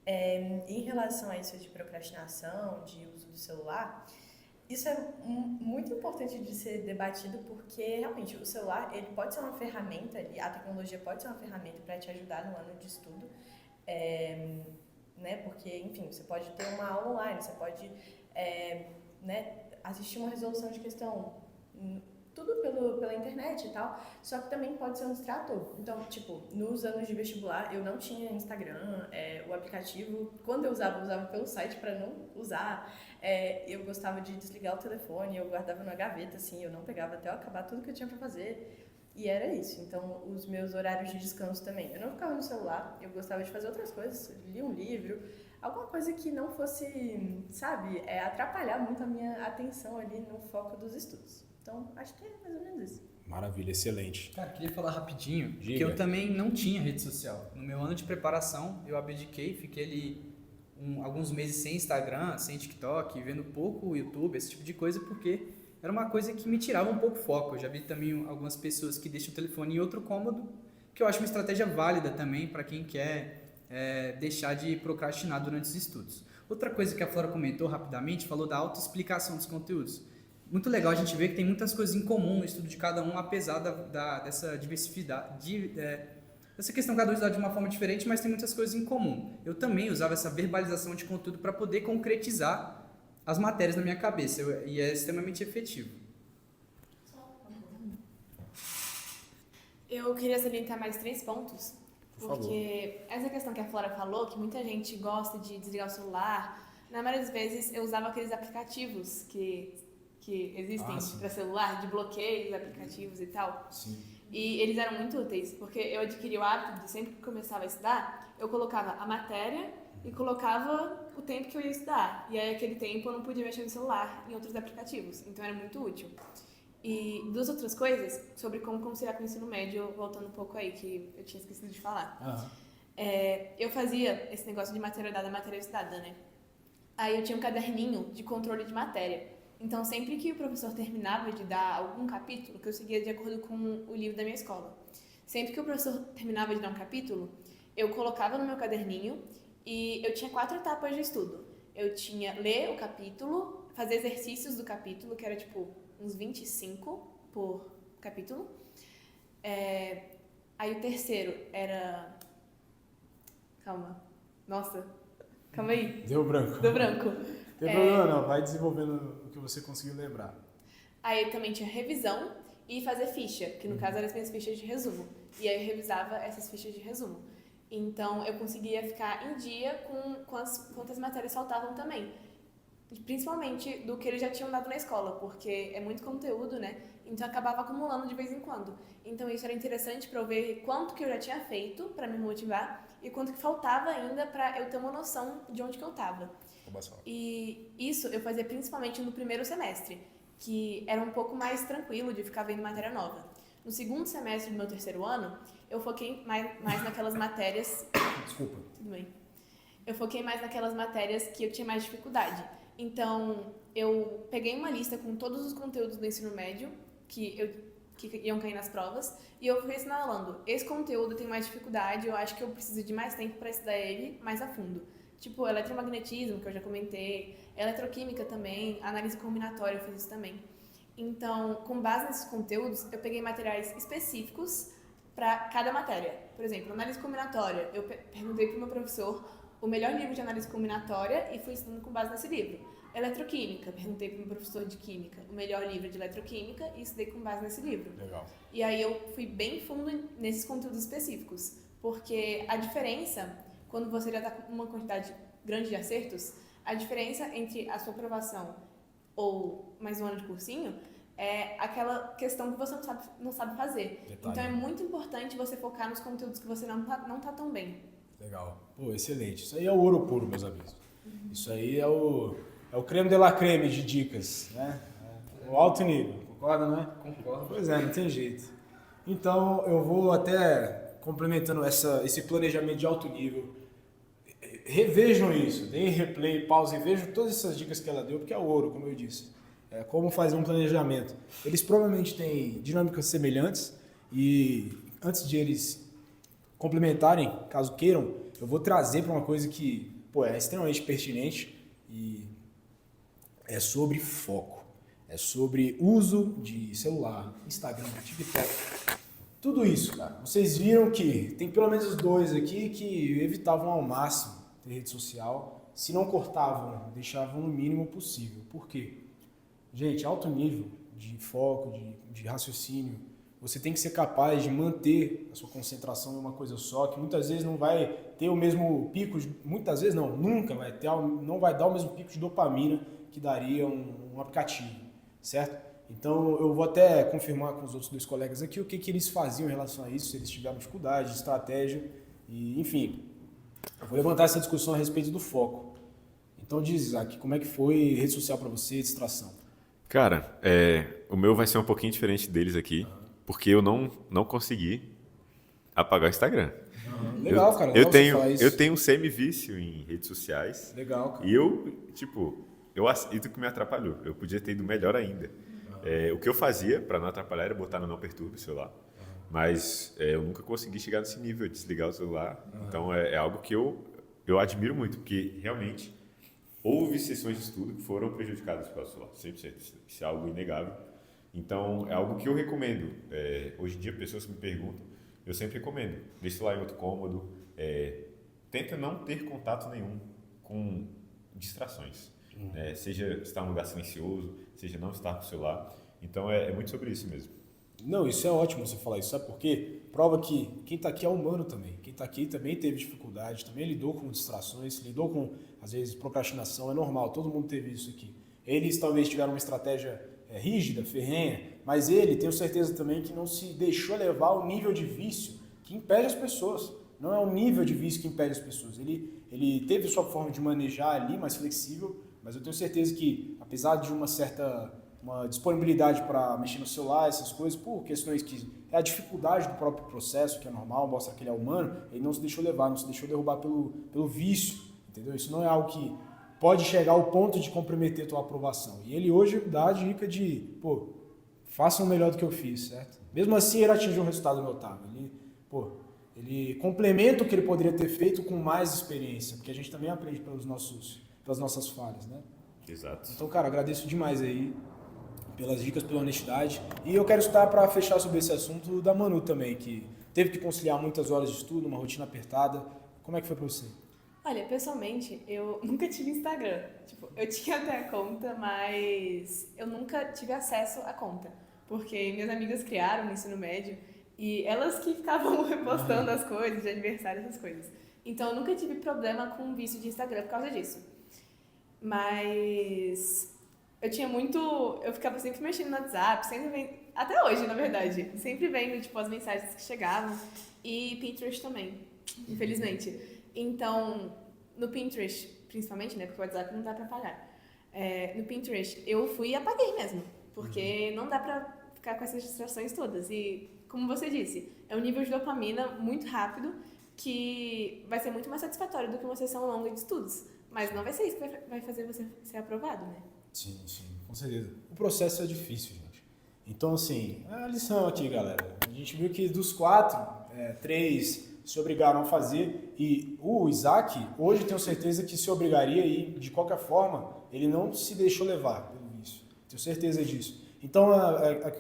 Em relação a isso de procrastinação, de uso do celular, isso é muito importante de ser debatido porque realmente o celular ele pode ser uma ferramenta, a tecnologia pode ser uma ferramenta para te ajudar no ano de estudo, né? Porque, enfim, você pode ter uma aula online, você pode né, assistir uma resolução de questão, tudo pela internet e tal, só que também pode ser um distrator. Então, tipo, nos anos de vestibular eu não tinha Instagram, o aplicativo, quando eu usava pelo site para não usar, eu gostava de desligar o telefone, eu guardava na gaveta, assim, eu não pegava até eu acabar tudo que eu tinha para fazer, e era isso. Então, os meus horários de descanso também, eu não ficava no celular, eu gostava de fazer outras coisas, eu lia um livro, alguma coisa que não fosse, sabe, atrapalhar muito a minha atenção ali no foco dos estudos. Então, acho que é mais ou menos isso. Maravilha, excelente. Cara, queria falar rapidinho Diga. que eu também não tinha rede social. No meu ano de preparação, eu abdiquei, fiquei ali alguns meses sem Instagram, sem TikTok, vendo pouco YouTube, esse tipo de coisa, porque era uma coisa que me tirava um pouco o foco. Eu já vi também algumas pessoas que deixam o telefone em outro cômodo, que eu acho uma estratégia válida também para quem quer deixar de procrastinar durante os estudos. Outra coisa que a Flora comentou rapidamente, falou da autoexplicação dos conteúdos. Muito legal a gente ver que tem muitas coisas em comum no estudo de cada um, apesar dessa diversidade, essa questão cada um estudar de uma forma diferente, mas tem muitas coisas em comum. Eu também usava essa verbalização de conteúdo para poder concretizar as matérias na minha cabeça, e é extremamente efetivo. Eu queria salientar mais 3 pontos, Por favor. porque essa questão que a Flora falou, que muita gente gosta de desligar o celular, na maioria das vezes eu usava aqueles aplicativos que existem sim. para celular, de bloqueios, aplicativos e tal. Sim. E eles eram muito úteis, porque eu adquiri o hábito de sempre que começava a estudar, eu colocava a matéria e colocava o tempo que eu ia estudar. E aí aquele tempo eu não podia mexer no celular em outros aplicativos, então era muito útil. E 2 outras coisas sobre como conciliar com o ensino médio, voltando um pouco aí, que eu tinha esquecido de falar. Eu fazia esse negócio de matéria dada, matéria estudada, né? Aí eu tinha um caderninho de controle de matéria. Então, sempre que o professor terminava de dar algum capítulo, que eu seguia de acordo com o livro da minha escola, sempre que o professor terminava de dar um capítulo, eu colocava no meu caderninho e eu tinha 4 etapas de estudo. Eu tinha ler o capítulo, fazer exercícios do capítulo, que era tipo uns 25 por capítulo. Aí o terceiro era... Calma. Nossa. Calma aí. Deu branco. Deu branco. Não tem problema não, vai desenvolvendo o que você conseguiu lembrar. Aí eu também tinha revisão e fazer ficha, que no caso eram as minhas fichas de resumo. E aí eu revisava essas fichas de resumo. Então eu conseguia ficar em dia com quantas matérias faltavam também. Principalmente do que eles já tinham dado na escola, porque é muito conteúdo, né? Então eu acabava acumulando de vez em quando. Então isso era interessante para eu ver quanto que eu já tinha feito para me motivar e quanto que faltava ainda para eu ter uma noção de onde que eu estava. E isso eu fazia principalmente no primeiro semestre, que era um pouco mais tranquilo de ficar vendo matéria nova. No segundo semestre do meu terceiro ano, eu foquei mais naquelas matérias... Desculpa. Tudo bem. Eu foquei mais naquelas matérias que eu tinha mais dificuldade. Então, eu peguei uma lista com todos os conteúdos do ensino médio que iam cair nas provas e eu fui assinalando. Esse conteúdo tem mais dificuldade, eu acho que eu preciso de mais tempo para estudar ele mais a fundo. Tipo, eletromagnetismo, que eu já comentei, eletroquímica também, análise combinatória, eu fiz isso também. Então, com base nesses conteúdos, eu peguei materiais específicos para cada matéria. Por exemplo, análise combinatória, eu perguntei para o meu professor o melhor livro de análise combinatória e fui estudando com base nesse livro. Eletroquímica, perguntei para o meu professor de química o melhor livro de eletroquímica e estudei com base nesse livro. Legal. E aí eu fui bem fundo nesses conteúdos específicos, porque a diferença, quando você já está com uma quantidade grande de acertos, a diferença entre a sua aprovação ou mais um ano de cursinho é aquela questão que você não sabe fazer. Detalhe. Então é muito importante você focar nos conteúdos que você não tá tão bem. Legal. Pô, excelente. Isso aí é o ouro puro, meus amigos. Isso aí é o creme de la creme de dicas, né? O alto nível. Concorda, não é? Concordo. Pois é, não tem jeito. Então, eu vou até complementando esse planejamento de alto nível. Revejam isso, deem replay, pause e vejam todas essas dicas que ela deu, porque é ouro, como eu disse. É como fazer um planejamento. Eles provavelmente têm dinâmicas semelhantes e antes de eles complementarem, caso queiram, eu vou trazer para uma coisa que é extremamente pertinente e é sobre foco. É sobre uso de celular, Instagram, TikTok. Tudo isso, cara. Vocês viram que tem pelo menos 2 aqui que evitavam ao máximo ter rede social. Se não cortavam, deixavam no mínimo possível. Por quê? Gente, alto nível de foco, de raciocínio. Você tem que ser capaz de manter a sua concentração em uma coisa só, que muitas vezes não vai ter o mesmo pico, muitas vezes não, nunca não vai dar o mesmo pico de dopamina que daria um aplicativo, certo? Então eu vou até confirmar com os outros 2 colegas aqui o que eles faziam em relação a isso, se eles tiveram dificuldade, estratégia, e enfim, eu vou levantar essa discussão a respeito do foco. Então diz, Isaac, como é que foi rede social para você, distração? Cara, o meu vai ser um pouquinho diferente deles aqui, porque eu não consegui apagar o Instagram. Legal, cara. Eu legal você falar isso. tenho um semi-vício em redes sociais. Legal, cara. E eu aceito que me atrapalhou. Eu podia ter ido melhor ainda. O que eu fazia para não atrapalhar era botar no não perturbe o celular. Mas eu nunca consegui chegar nesse nível de desligar o celular. Então é algo que eu admiro muito, porque realmente houve sessões de estudo que foram prejudicadas pelo celular. 100%. Isso é algo inegável. Então é algo que eu recomendo. Hoje em dia, pessoas me perguntam, eu sempre recomendo. Deixa o celular em outro cômodo. Tenta não ter contato nenhum com distrações. Seja estar em um lugar silencioso, seja não estar com o celular. Então é muito sobre isso mesmo. Não, isso é ótimo você falar isso, sabe por quê? Prova que quem está aqui é humano também. Quem está aqui também teve dificuldade, também lidou com distrações, lidou com, às vezes, procrastinação, é normal, todo mundo teve isso aqui. Eles talvez tiveram uma estratégia rígida, ferrenha, mas ele, tenho certeza também que não se deixou levar ao nível de vício que impede as pessoas. Não é o nível de vício que impede as pessoas. Ele teve sua forma de manejar ali, mais flexível, mas eu tenho certeza que, apesar de uma disponibilidade para mexer no celular, essas coisas, por questões que é a dificuldade do próprio processo, que é normal, mostra que ele é humano, ele não se deixou levar, não se deixou derrubar pelo vício, entendeu? Isso não é algo que pode chegar ao ponto de comprometer a tua aprovação. E ele hoje dá a dica de, façam melhor do que eu fiz, certo? Mesmo assim, ele atingiu um resultado notável. Ele complementa o que ele poderia ter feito com mais experiência, porque a gente também aprende pelas nossas falhas, né? Exato. Então, cara, agradeço demais aí pelas dicas, pela honestidade. E eu quero estar para fechar sobre esse assunto da Manu também, que teve que conciliar muitas horas de estudo, uma rotina apertada. Como é que foi para você? Olha, pessoalmente, eu nunca tive Instagram. Eu tinha até a conta, mas eu nunca tive acesso à conta. Porque minhas amigas criaram no ensino médio e elas que ficavam repostando as coisas, de aniversário, essas coisas. Então, eu nunca tive problema com o vício de Instagram por causa disso. Mas eu ficava sempre mexendo no WhatsApp, até hoje, na verdade, sempre vendo, as mensagens que chegavam, e Pinterest também, infelizmente. Então, no Pinterest, principalmente, né, porque o WhatsApp não dá pra apagar, no Pinterest eu fui e apaguei mesmo, porque não dá pra ficar com essas distrações todas, e como você disse, é um nível de dopamina muito rápido, que vai ser muito mais satisfatório do que uma sessão longa de estudos. Mas não vai ser isso que vai fazer você ser aprovado, né? Sim, com certeza. O processo é difícil, gente. Então, assim, a lição aqui, galera. A gente viu que dos 4, 3 se obrigaram a fazer. E o Isaac, hoje, tenho certeza que se obrigaria e, de qualquer forma, ele não se deixou levar pelo vício. Tenho certeza disso. Então,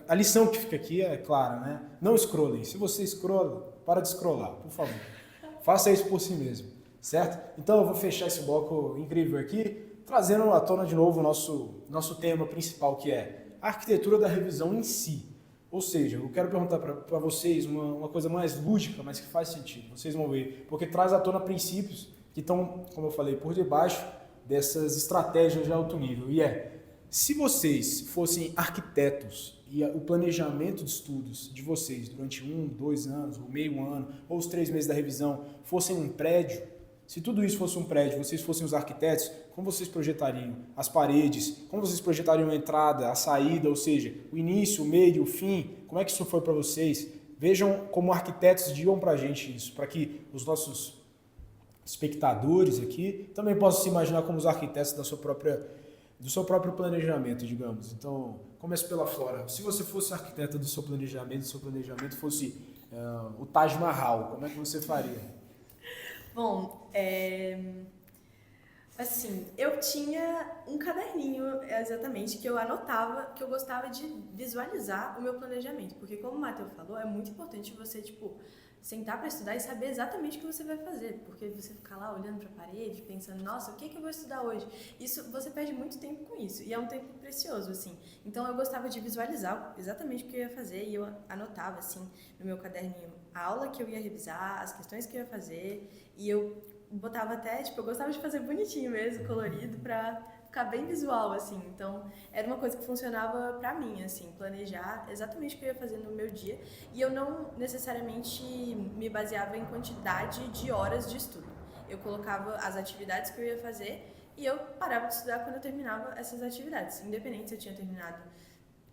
a lição que fica aqui é clara, né? Não scrollem. Se você scrolla, para de scrollar, por favor. Faça isso por si mesmo, certo? Então, eu vou fechar esse bloco incrível aqui, trazendo à tona de novo o nosso tema principal, que é a arquitetura da revisão em si. Ou seja, eu quero perguntar para vocês uma coisa mais lúdica, mas que faz sentido. Vocês vão ver, porque traz à tona princípios que estão, como eu falei, por debaixo dessas estratégias de alto nível. E se vocês fossem arquitetos e o planejamento de estudos de vocês durante 1, 2 anos, ou meio ano, ou os 3 meses da revisão, fossem um prédio, Se tudo isso fosse um prédio, vocês fossem os arquitetos, como vocês projetariam as paredes, como vocês projetariam a entrada, a saída, ou seja, o início, o meio, o fim, como é que isso foi para vocês? Vejam como arquitetos digam para a gente isso, para que os nossos espectadores aqui também possam se imaginar como os arquitetos do seu próprio planejamento, digamos. Então, comece pela Flora. Se você fosse arquiteta do seu planejamento fosse o Taj Mahal, como é que você faria? Bom, assim, eu tinha um caderninho, exatamente, que eu anotava, que eu gostava de visualizar o meu planejamento. Porque, como o Matheus falou, é muito importante você, tipo, sentar para estudar e saber exatamente o que você vai fazer. Porque você ficar lá olhando para a parede, pensando, nossa, o que eu vou estudar hoje? Isso, você perde muito tempo com isso. E é um tempo precioso, assim. Então, eu gostava de visualizar exatamente o que eu ia fazer. E eu anotava, assim, no meu caderninho, a aula que eu ia revisar, as questões que eu ia fazer. E eu botava até, tipo, eu gostava de fazer bonitinho mesmo, colorido, pra ficar bem visual, assim. Então, era uma coisa que funcionava pra mim, assim, planejar exatamente o que eu ia fazer no meu dia. E eu não necessariamente me baseava em quantidade de horas de estudo. Eu colocava as atividades que eu ia fazer e eu parava de estudar quando eu terminava essas atividades. Independente se eu tinha terminado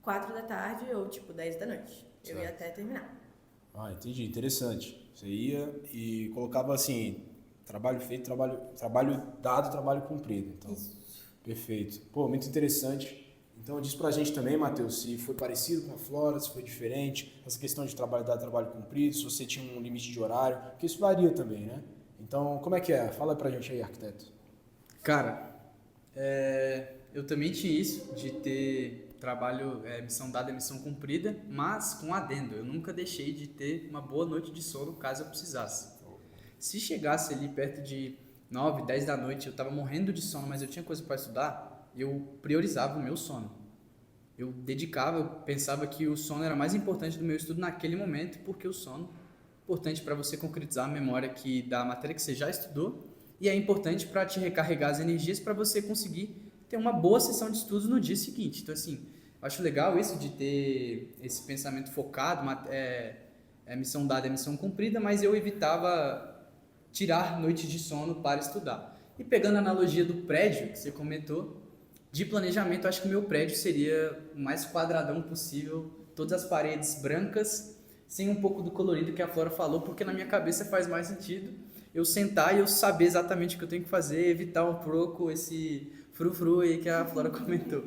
4 da tarde ou, tipo, 10 da noite. Eu ia até terminar. Ah, entendi. Interessante. Você ia e colocava assim, trabalho feito, trabalho dado, trabalho cumprido. Então, Isso. perfeito. Pô, muito interessante. Então, diz pra gente também, Matheus, se foi parecido com a Flora, se foi diferente, essa questão de trabalho dado, trabalho cumprido, se você tinha um limite de horário, porque isso varia também, né? Então, como é que é? Fala pra gente aí, arquiteto. Cara, eu também tinha isso de ter trabalho, missão dada, missão cumprida, mas com adendo. Eu nunca deixei de ter uma boa noite de sono caso eu precisasse. Se chegasse ali perto de 9, 10 da noite, eu tava morrendo de sono, mas eu tinha coisa para estudar, eu priorizava o meu sono. Eu dedicava, eu pensava que o sono era mais importante do meu estudo naquele momento, porque o sono é importante para você concretizar a memória da matéria que você já estudou e é importante para te recarregar as energias para você conseguir ter uma boa sessão de estudos no dia seguinte. Então, assim, eu acho legal isso de ter esse pensamento focado, missão dada, missão cumprida, mas eu evitava tirar noites de sono para estudar. E pegando a analogia do prédio que você comentou, de planejamento, acho que o meu prédio seria o mais quadradão possível, todas as paredes brancas, sem um pouco do colorido que a Flora falou, porque na minha cabeça faz mais sentido eu sentar e eu saber exatamente o que eu tenho que fazer, evitar um pouco esse frufru aí que a Flora comentou.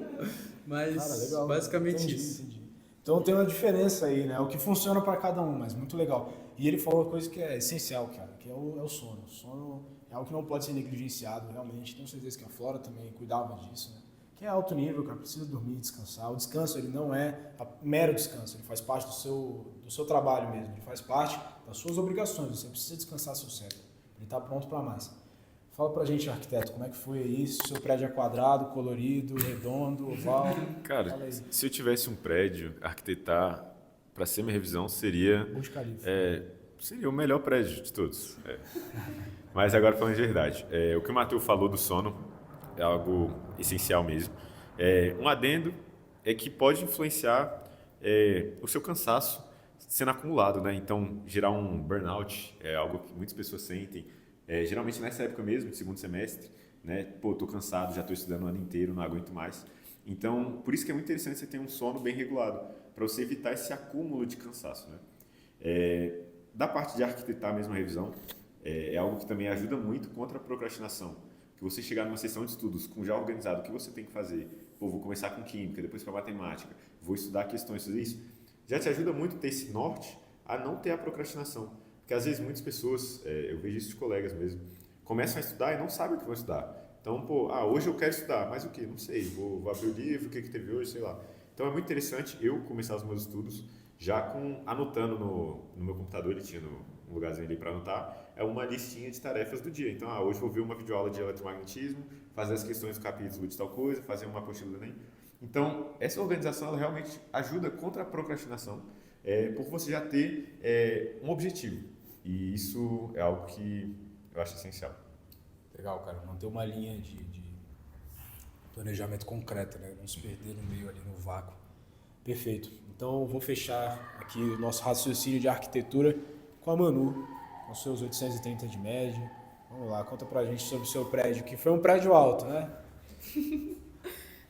Mas, Cara, legal, basicamente entendi, isso. entendi. Então tem uma diferença aí, né? O que funciona para cada um, mas muito legal. E ele falou uma coisa que é essencial, cara, que é o sono. O sono é algo que não pode ser negligenciado, realmente. Tenho certeza que a Flora também cuidava disso, né? Que é alto nível, cara, precisa dormir, descansar. O descanso, ele não é mero descanso, ele faz parte do seu trabalho mesmo, ele faz parte das suas obrigações. Você precisa descansar seu cérebro, ele está pronto para mais. Fala pra gente, arquiteto, como é que foi isso? Seu prédio é quadrado, colorido, redondo, oval? Cara, se eu tivesse um prédio, arquitetar para ser minha revisão seria Burj Khalifa. seria o melhor prédio de todos. Mas agora falando de verdade, o que o Matheus falou do sono é algo essencial mesmo. Um adendo é que pode influenciar o seu cansaço sendo acumulado, né? Então, gerar um burnout é algo que muitas pessoas sentem. Geralmente nessa época mesmo, de segundo semestre, né? Pô, tô cansado, já tô estudando o ano inteiro, não aguento mais. Então, por isso que é muito interessante você ter um sono bem regulado, para você evitar esse acúmulo de cansaço, né? Da parte de arquitetar mesmo a revisão, é algo que também ajuda muito contra a procrastinação. Que você chegar numa sessão de estudos com já organizado o que você tem que fazer, pô, vou começar com química, depois com a matemática, vou estudar questões, fazer isso, já te ajuda muito a ter esse norte a não ter a procrastinação. Porque às vezes muitas pessoas, eu vejo isso de colegas mesmo, começam a estudar e não sabem o que vão estudar. Então, pô, hoje eu quero estudar, mas o que? Não sei, vou abrir o livro, o que teve hoje, sei lá. Então é muito interessante eu começar os meus estudos já anotando no meu computador, ele tinha um lugarzinho ali para anotar, é uma listinha de tarefas do dia. Então, hoje vou ver uma videoaula de eletromagnetismo, fazer as questões do capítulo de tal coisa, fazer uma apostila do Enem. Então, essa organização ela realmente ajuda contra a procrastinação, por você já ter um objetivo. E isso é algo que eu acho essencial. Legal, cara. Manter uma linha de planejamento concreta, né? Não se perder no meio ali, no vácuo. Perfeito. Então, eu vou fechar aqui o nosso raciocínio de arquitetura com a Manu, com seus 830 de média. Vamos lá, conta pra gente sobre o seu prédio, que foi um prédio alto, né?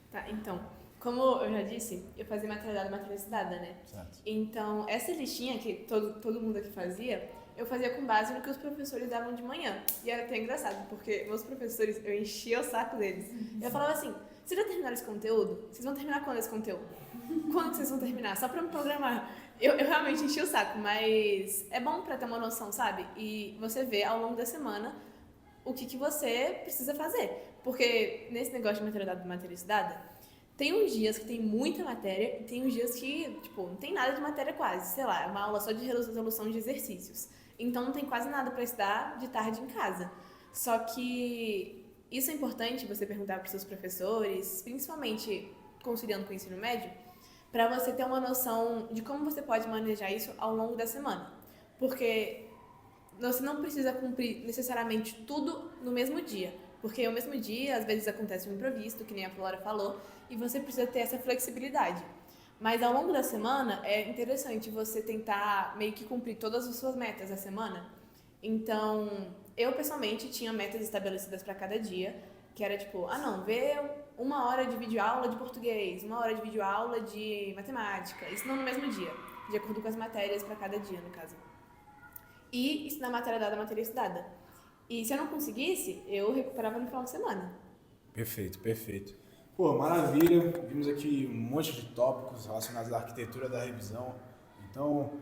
Tá, então, como eu já disse, eu fazia maternidade e maternidade, né? Certo. Então, essa listinha que todo mundo aqui fazia, eu fazia com base no que os professores davam de manhã. E era até engraçado, porque meus professores, eu enchia o saco deles. Eu falava assim, vocês já terminaram esse conteúdo? Vocês vão terminar quando esse conteúdo? Quando que vocês vão terminar? Só pra me programar. Eu realmente enchi o saco, mas é bom pra ter uma noção, sabe? E você vê ao longo da semana o que você precisa fazer. Porque nesse negócio de maternidade e maternidade, tem uns dias que tem muita matéria e tem uns dias que, tipo, não tem nada de matéria quase. Sei lá, é uma aula só de resolução de exercícios. Então não tem quase nada para estudar de tarde em casa. Só que isso é importante você perguntar para os seus professores, principalmente conciliando com o ensino médio, para você ter uma noção de como você pode manejar isso ao longo da semana. Porque você não precisa cumprir necessariamente tudo no mesmo dia. Porque no mesmo dia, às vezes acontece um imprevisto, que nem a Flora falou, e você precisa ter essa flexibilidade. Mas ao longo da semana, é interessante você tentar meio que cumprir todas as suas metas da semana. Então, eu pessoalmente tinha metas estabelecidas para cada dia, que era tipo, ver 1 hora de videoaula de português, 1 hora de videoaula de matemática. Isso não no mesmo dia, de acordo com as matérias para cada dia, no caso. E estudar matéria dada, matéria estudada. E se eu não conseguisse, eu recuperava no final de semana. Perfeito, perfeito. Pô, maravilha. Vimos aqui um monte de tópicos relacionados à arquitetura da revisão. Então,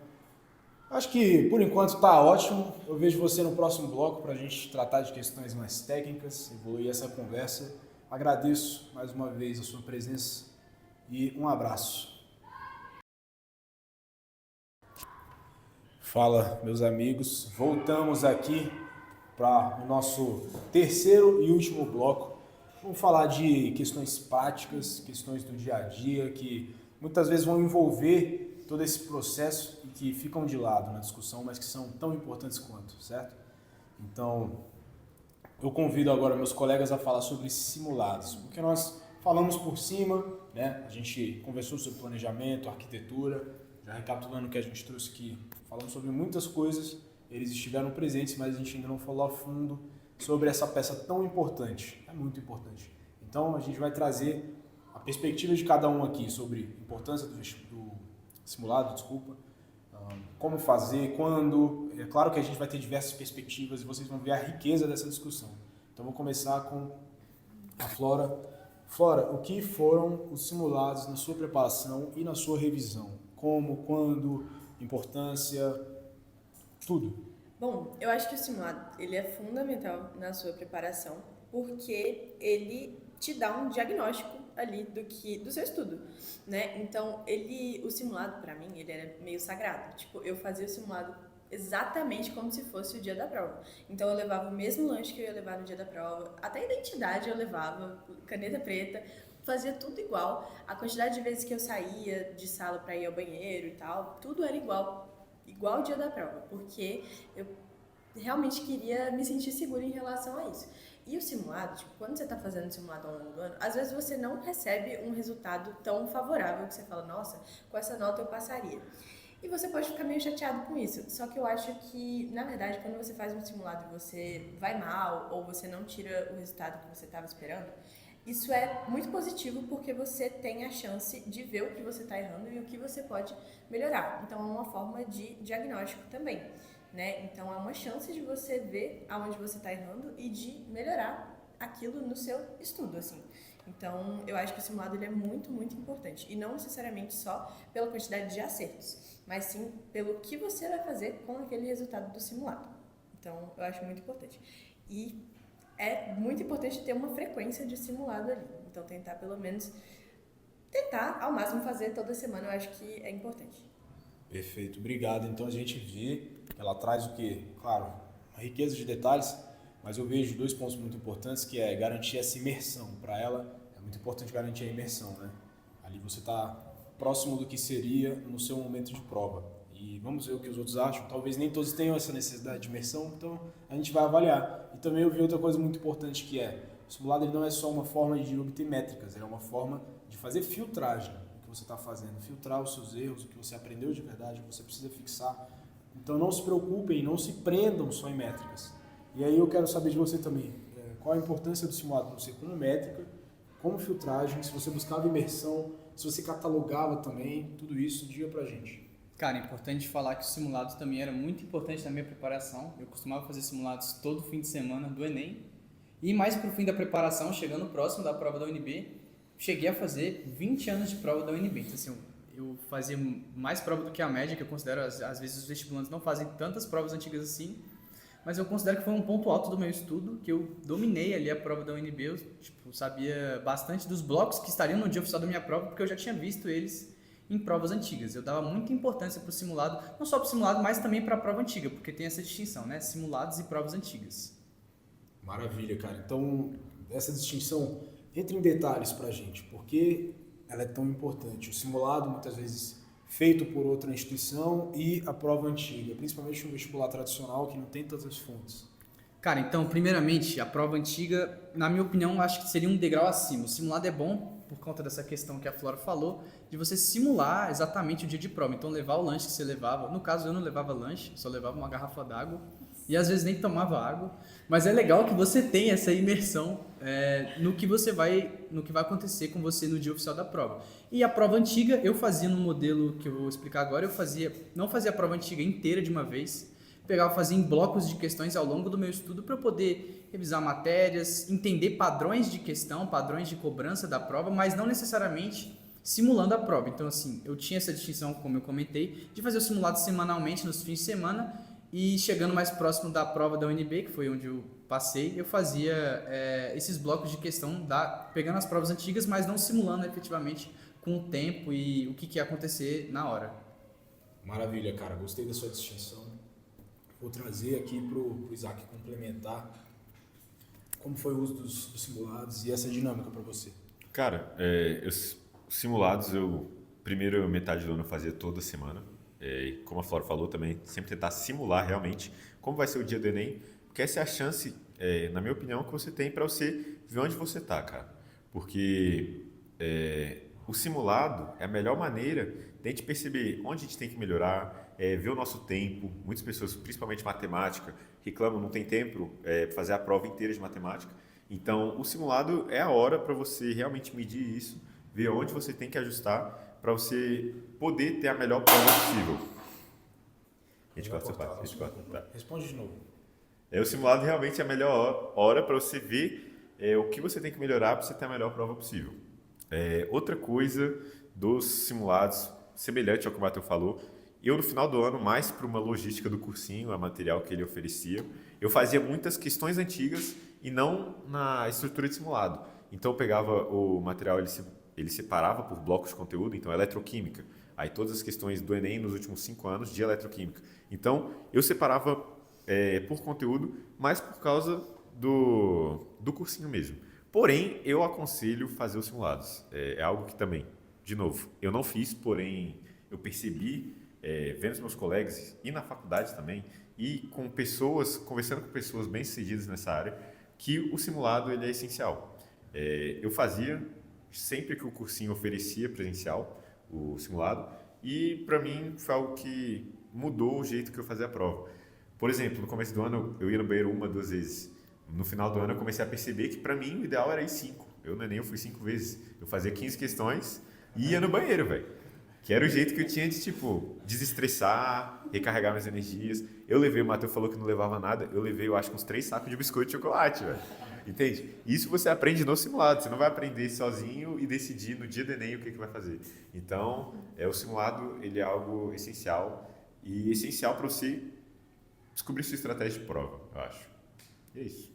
acho que por enquanto está ótimo. Eu vejo você no próximo bloco para a gente tratar de questões mais técnicas, evoluir essa conversa. Agradeço mais uma vez a sua presença e um abraço. Fala, meus amigos. Voltamos aqui para o nosso terceiro e último bloco. Vamos falar de questões práticas, questões do dia a dia, que muitas vezes vão envolver todo esse processo e que ficam de lado na discussão, mas que são tão importantes quanto, certo? Então, eu convido agora meus colegas a falar sobre simulados, porque nós falamos por cima, né? A gente conversou sobre planejamento, arquitetura, já recapitulando o que a gente trouxe aqui, falamos sobre muitas coisas, eles estiveram presentes, mas a gente ainda não falou a fundo sobre essa peça tão importante, é muito importante. Então a gente vai trazer a perspectiva de cada um aqui sobre a importância do simulado, como fazer, quando. É claro que a gente vai ter diversas perspectivas e vocês vão ver a riqueza dessa discussão. Então vou começar com a Flora. Flora, o que foram os simulados na sua preparação e na sua revisão? Como, quando, importância, tudo. Bom, eu acho que o simulado ele é fundamental na sua preparação, porque ele te dá um diagnóstico ali do seu estudo, né? Então, o simulado para mim, ele era meio sagrado. Tipo, eu fazia o simulado exatamente como se fosse o dia da prova. Então, eu levava o mesmo lanche que eu ia levar no dia da prova, até identidade eu levava, caneta preta, fazia tudo igual. A quantidade de vezes que eu saía de sala para ir ao banheiro e tal, tudo era igual o dia da prova, porque eu realmente queria me sentir segura em relação a isso. E o simulado, tipo, quando você está fazendo o simulado ao longo do ano, às vezes você não recebe um resultado tão favorável que você fala, nossa, com essa nota eu passaria. E você pode ficar meio chateado com isso. Só que eu acho que, na verdade, quando você faz um simulado e você vai mal ou você não tira o resultado que você estava esperando, isso é muito positivo porque você tem a chance de ver o que você está errando e o que você pode melhorar. Então, é uma forma de diagnóstico também, né? Então, é uma chance de você ver aonde você está errando e de melhorar aquilo no seu estudo, assim. Então, eu acho que o simulado ele é muito, muito importante. E não necessariamente só pela quantidade de acertos, mas sim pelo que você vai fazer com aquele resultado do simulado. Então, eu acho muito importante. E é muito importante ter uma frequência de simulado ali. Então, tentar ao máximo fazer toda semana, eu acho que é importante. Perfeito, obrigado. Então a gente vê que ela traz o quê? Claro, uma riqueza de detalhes, mas eu vejo 2 pontos muito importantes, que é garantir essa imersão. Para ela, é muito importante garantir a imersão, né? Ali você está próximo do que seria no seu momento de prova. E vamos ver o que os outros acham. Talvez nem todos tenham essa necessidade de imersão, então a gente vai avaliar. E também eu vi outra coisa muito importante, que é o simulado ele não é só uma forma de obter métricas, ele é uma forma de fazer filtragem do que você está fazendo, filtrar os seus erros, o que você aprendeu de verdade, o que você precisa fixar. Então não se preocupem, não se prendam só em métricas. E aí eu quero saber de você também, qual a importância do simulado para você como métrica, como filtragem, se você buscava imersão, se você catalogava também, tudo isso, diga pra gente. Cara, é importante falar que o simulado também era muito importante na minha preparação. Eu costumava fazer simulados todo fim de semana do Enem. E mais pro fim da preparação, chegando próximo da prova da UNB, cheguei a fazer 20 anos de prova da UNB. Então, assim, eu fazia mais prova do que a média, que eu considero, às vezes os vestibulantes não fazem tantas provas antigas assim, mas eu considero que foi um ponto alto do meu estudo, que eu dominei ali a prova da UNB, eu sabia bastante dos blocos que estariam no dia oficial da minha prova, porque eu já tinha visto eles em provas antigas. Eu dava muita importância para o simulado, não só para o simulado, mas também para a prova antiga, porque tem essa distinção, né? Simulados e provas antigas. Maravilha, cara. Então, essa distinção, entre em detalhes pra gente, porque ela é tão importante. O simulado, muitas vezes, feito por outra instituição e a prova antiga, principalmente no vestibular tradicional, que não tem tantas fontes. Cara, então, primeiramente, a prova antiga, na minha opinião, acho que seria um degrau acima. O simulado é bom por conta dessa questão que a Flora falou, de você simular exatamente o dia de prova. Então, levar o lanche que você levava. No caso, eu não levava lanche, só levava uma garrafa d'água. E às vezes nem tomava água. Mas é legal que você tenha essa imersão no que vai acontecer com você no dia oficial da prova. E a prova antiga, eu fazia no modelo que eu vou explicar agora, não fazia a prova antiga inteira de uma vez, fazia em blocos de questões ao longo do meu estudo para eu poder revisar matérias, entender padrões de questão, padrões de cobrança da prova, mas não necessariamente simulando a prova. Então, assim, eu tinha essa distinção, como eu comentei, de fazer o simulado semanalmente nos fins de semana e chegando mais próximo da prova da UNB, que foi onde eu passei, eu fazia esses blocos de questão, pegando as provas antigas, mas não simulando efetivamente com o tempo e o que ia acontecer na hora. Maravilha, cara. Gostei da sua distinção. Vou trazer aqui para o Isaac complementar como foi o uso dos simulados e essa dinâmica para você. Cara, os simulados, primeira metade do ano eu fazia toda semana. Como a Flora falou também, sempre tentar simular realmente como vai ser o dia do Enem, porque essa é a chance, na minha opinião, que você tem para você ver onde você está, cara. Porque o simulado é a melhor maneira de a gente perceber onde a gente tem que melhorar, ver o nosso tempo. Muitas pessoas, principalmente matemática, reclamam não tem tempo para fazer a prova inteira de matemática. Então, o simulado é a hora para você realmente medir isso, ver onde você tem que ajustar para você poder ter a melhor prova possível. A gente corta essa parte. Tá. Responde de novo. O simulado realmente é a melhor hora para você ver o que você tem que melhorar para você ter a melhor prova possível. Outra coisa dos simulados, semelhante ao que o Matheus falou, eu no final do ano, mais para uma logística do cursinho, a material que ele oferecia, eu fazia muitas questões antigas e não na estrutura de simulado. Então eu pegava o material, ele separava por blocos de conteúdo, então eletroquímica, aí todas as questões do Enem nos últimos 5 anos de eletroquímica. Então eu separava por conteúdo, mas por causa do cursinho mesmo. Porém, eu aconselho fazer os simulados. É algo que também, de novo, eu não fiz, porém eu percebi, vendo os meus colegas e na faculdade também, e conversando com pessoas bem-sucedidas nessa área, que o simulado ele é essencial. Eu fazia sempre que o cursinho oferecia presencial, o simulado, e para mim foi algo que mudou o jeito que eu fazia a prova. Por exemplo, no começo do ano eu ia no banheiro 1, 2 vezes. No final do ano eu comecei a perceber que para mim o ideal era ir 5. Eu no Enem eu fui 5 vezes. Eu fazia 15 questões e ia no banheiro, velho. Que era o jeito que eu tinha de, desestressar, recarregar minhas energias. Eu levei, o Matheus falou que não levava nada, eu levei, eu acho que uns 3 sacos de biscoito de chocolate, velho. Entende? Isso você aprende no simulado, você não vai aprender sozinho e decidir no dia do Enem o que vai fazer. Então, o simulado, ele é algo essencial e essencial para você descobrir sua estratégia de prova, eu acho. E é isso.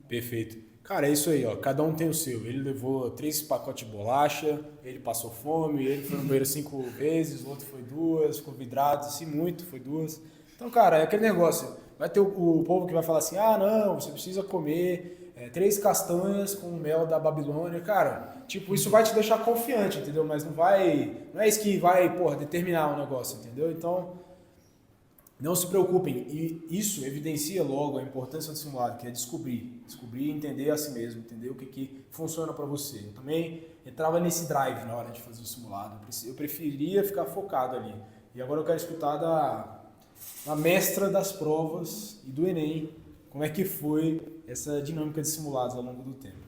Perfeito. Cara, é isso aí, ó. Cada um tem o seu. Ele levou 3 pacotes de bolacha, ele passou fome, ele foi no banheiro 5 vezes, o outro foi 2, ficou vidrado, assim, muito, foi 2. Então, cara, é aquele negócio. Vai ter o povo que vai falar assim, não, você precisa comer 3 castanhas com mel da Babilônia. Cara, isso vai te deixar confiante, entendeu? Mas não é isso que vai, determinar o negócio, entendeu? Então, não se preocupem, e isso evidencia logo a importância do simulado, que é descobrir e entender a si mesmo, entender o que funciona para você. Eu também entrava nesse drive na hora de fazer o simulado, eu preferia ficar focado ali. E agora eu quero escutar da mestra das provas e do Enem, como é que foi essa dinâmica de simulados ao longo do tempo.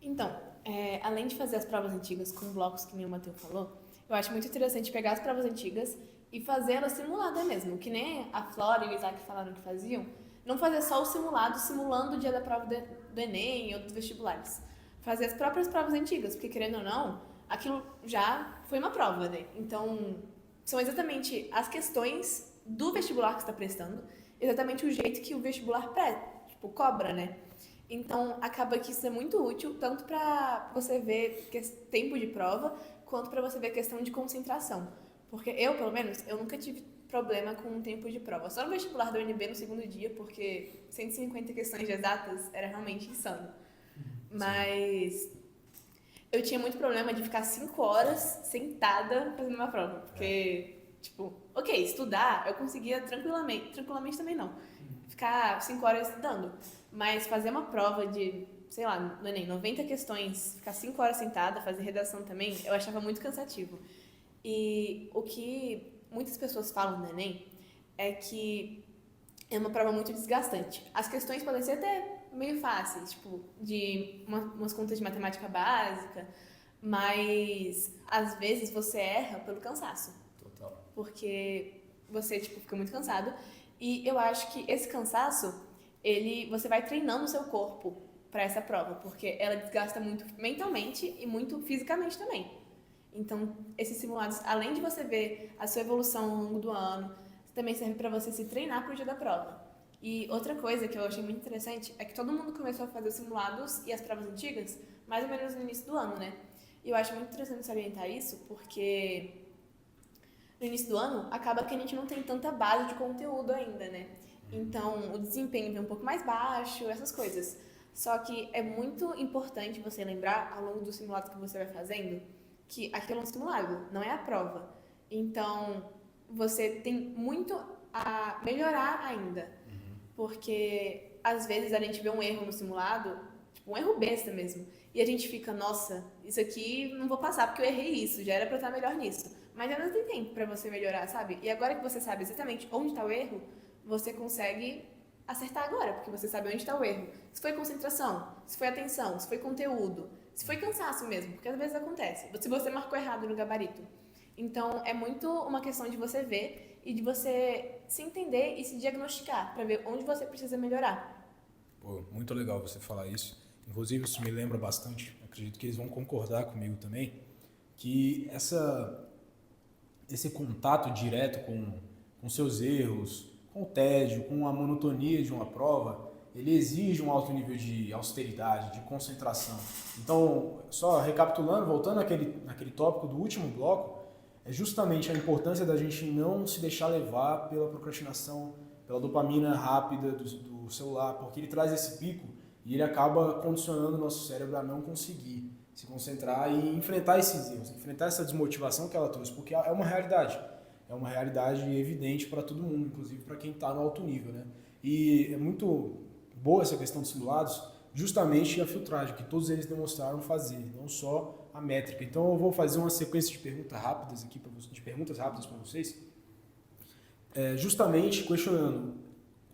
Então, além de fazer as provas antigas com blocos que nem o Matheus falou, eu acho muito interessante pegar as provas antigas e fazer elas simuladas mesmo, que nem a Flora e o Isaac falaram que faziam. Não fazer só o simulado, simulando o dia da prova do Enem ou dos vestibulares. Fazer as próprias provas antigas, porque querendo ou não, aquilo já foi uma prova, né? Então, são exatamente as questões do vestibular que você está prestando, exatamente o jeito que o vestibular cobra, né? Então, acaba que isso é muito útil, tanto para você ver tempo de prova, quanto para você ver questão de concentração. Porque eu, pelo menos, eu nunca tive problema com o tempo de prova. Só no vestibular da UNB no segundo dia, porque 150 questões de exatas era realmente insano. Mas eu tinha muito problema de ficar 5 horas sentada fazendo uma prova. Porque, estudar eu conseguia tranquilamente também não. Ficar 5 horas estudando. Mas fazer uma prova de, sei lá, no Enem, 90 questões, ficar 5 horas sentada, fazer redação também, eu achava muito cansativo. E o que muitas pessoas falam no Enem é que é uma prova muito desgastante. As questões podem ser até meio fáceis, de umas contas de matemática básica, mas às vezes você erra pelo cansaço. Total. Porque você, fica muito cansado. E eu acho que esse cansaço, você vai treinando o seu corpo para essa prova, porque ela desgasta muito mentalmente e muito fisicamente também. Então, esses simulados, além de você ver a sua evolução ao longo do ano, também serve para você se treinar para o dia da prova. E outra coisa que eu achei muito interessante é que todo mundo começou a fazer os simulados e as provas antigas mais ou menos no início do ano, né? E eu acho muito interessante salientar isso, porque no início do ano acaba que a gente não tem tanta base de conteúdo ainda, né? Então, o desempenho vem um pouco mais baixo, essas coisas. Só que é muito importante você lembrar, ao longo do simulado que você vai fazendo, que aquilo é um simulado, não é a prova. Então, você tem muito a melhorar ainda. Porque, às vezes, a gente vê um erro no simulado, um erro besta mesmo, e a gente fica, nossa, isso aqui não vou passar porque eu errei isso, já era pra eu estar melhor nisso. Mas ainda tem tempo pra você melhorar, sabe? E agora que você sabe exatamente onde está o erro, você consegue acertar agora, porque você sabe onde está o erro. Se foi concentração, se foi atenção, se foi conteúdo, se foi cansaço mesmo, porque às vezes acontece. Se você marcou errado no gabarito. Então, é muito uma questão de você ver e de você se entender e se diagnosticar, para ver onde você precisa melhorar. Pô, muito legal você falar isso. Inclusive, isso me lembra bastante, acredito que eles vão concordar comigo também, que esse contato direto com seus erros, com o tédio, com a monotonia de uma prova, ele exige um alto nível de austeridade, de concentração. Então, só recapitulando, voltando naquele tópico do último bloco, é justamente a importância da gente não se deixar levar pela procrastinação, pela dopamina rápida do celular, porque ele traz esse pico e ele acaba condicionando o nosso cérebro a não conseguir se concentrar e enfrentar esses erros, enfrentar essa desmotivação que ela trouxe, porque é uma realidade. É uma realidade evidente para todo mundo, inclusive para quem está no alto nível, né? E é muito boa essa questão dos simulados, justamente a filtragem, que todos eles demonstraram fazer, não só a métrica. Então eu vou fazer uma sequência de perguntas rápidas aqui para vocês, justamente questionando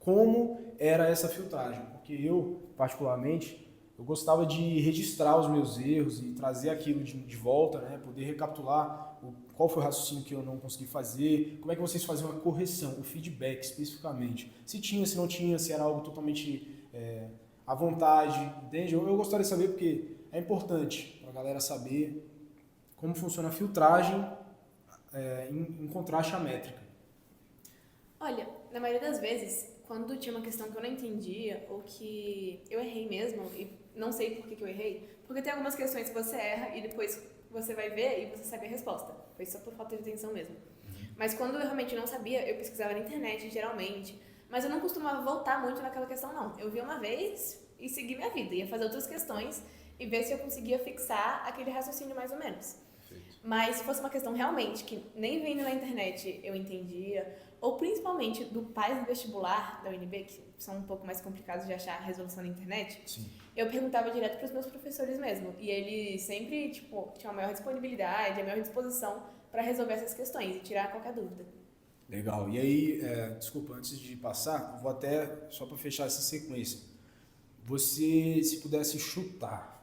como era essa filtragem, porque eu, particularmente, eu gostava de registrar os meus erros e trazer aquilo de volta, né? Poder recapitular qual foi o raciocínio que eu não consegui fazer, como é que vocês faziam a correção, o feedback especificamente, se tinha, se não tinha, se era algo totalmente à vontade, entende? Eu gostaria de saber porque é importante para a galera saber como funciona a filtragem em contraste à métrica. Olha, na maioria das vezes, quando tinha uma questão que eu não entendia ou que eu errei mesmo e não sei por que eu errei, porque tem algumas questões que você erra e depois você vai ver e você sabe a resposta. Foi só por falta de atenção mesmo. Mas quando eu realmente não sabia, eu pesquisava na internet, geralmente. Mas eu não costumava voltar muito naquela questão, não. Eu via uma vez e segui minha vida. Ia fazer outras questões e ver se eu conseguia fixar aquele raciocínio mais ou menos. Perfeito. Mas se fosse uma questão realmente que nem vendo na internet eu entendia, ou principalmente do pais do vestibular da UNB, que são um pouco mais complicados de achar a resolução na internet, Sim. Eu perguntava direto para os meus professores mesmo. E eles sempre, tinham a maior disponibilidade, a maior disposição para resolver essas questões e tirar qualquer dúvida. Legal. E aí, desculpa, antes de passar, eu vou até, só para fechar essa sequência, você, se pudesse chutar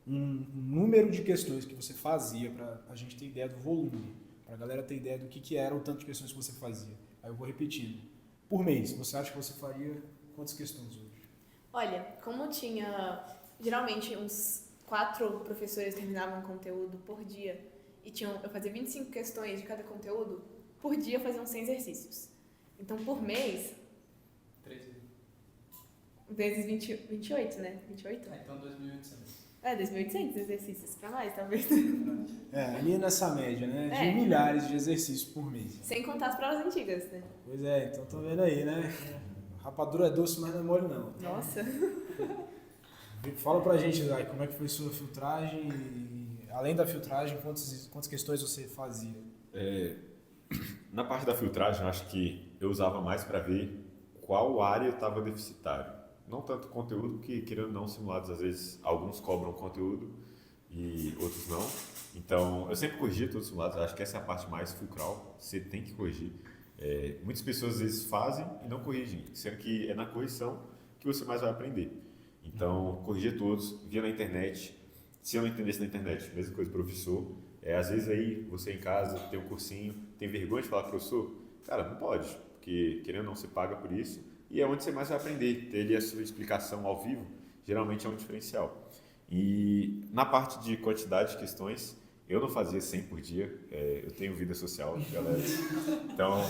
um número de questões que você fazia para a gente ter ideia do volume, para a galera ter ideia do que era o tanto de questões que você fazia. Aí eu vou repetindo. Por mês, você acha que você faria quantas questões hoje? Olha, como tinha geralmente uns 4 professores terminavam conteúdo por dia e eu fazia 25 questões de cada conteúdo, por dia eu fazia uns 100 exercícios. Então, por mês, 3 vezes 28, né? 28? então 2.800. 2.800 exercícios para mais, talvez. Ali nessa média, né? De É. milhares de exercícios por mês. Sem contar as provas antigas, né? Pois é, então tô vendo aí, né? Rapadura é doce, mas não é mole não. Nossa. Fala pra gente, Zay, como é que foi sua filtragem e, além da filtragem, quantas questões você fazia? Na parte da filtragem, eu acho que eu usava mais para ver qual área estava deficitário. Não tanto conteúdo, que querendo ou não, simulados às vezes alguns cobram conteúdo e outros não. Então, eu sempre corrigia todos os simulados, eu acho que essa é a parte mais fulcral, você tem que corrigir. Muitas pessoas às vezes fazem e não corrigem, sendo que é na correção que você mais vai aprender. Então, corrigia todos, via na internet. Se eu não entendesse na internet, mesma coisa, professor. Às vezes aí, você em casa, tem um cursinho, tem vergonha de falar com o professor? Cara, não pode, porque querendo ou não, você paga por isso. E é onde você mais vai aprender. Ter ali a sua explicação ao vivo, geralmente é um diferencial. E na parte de quantidade de questões, eu não fazia 100 por dia. Eu tenho vida social, galera. Então,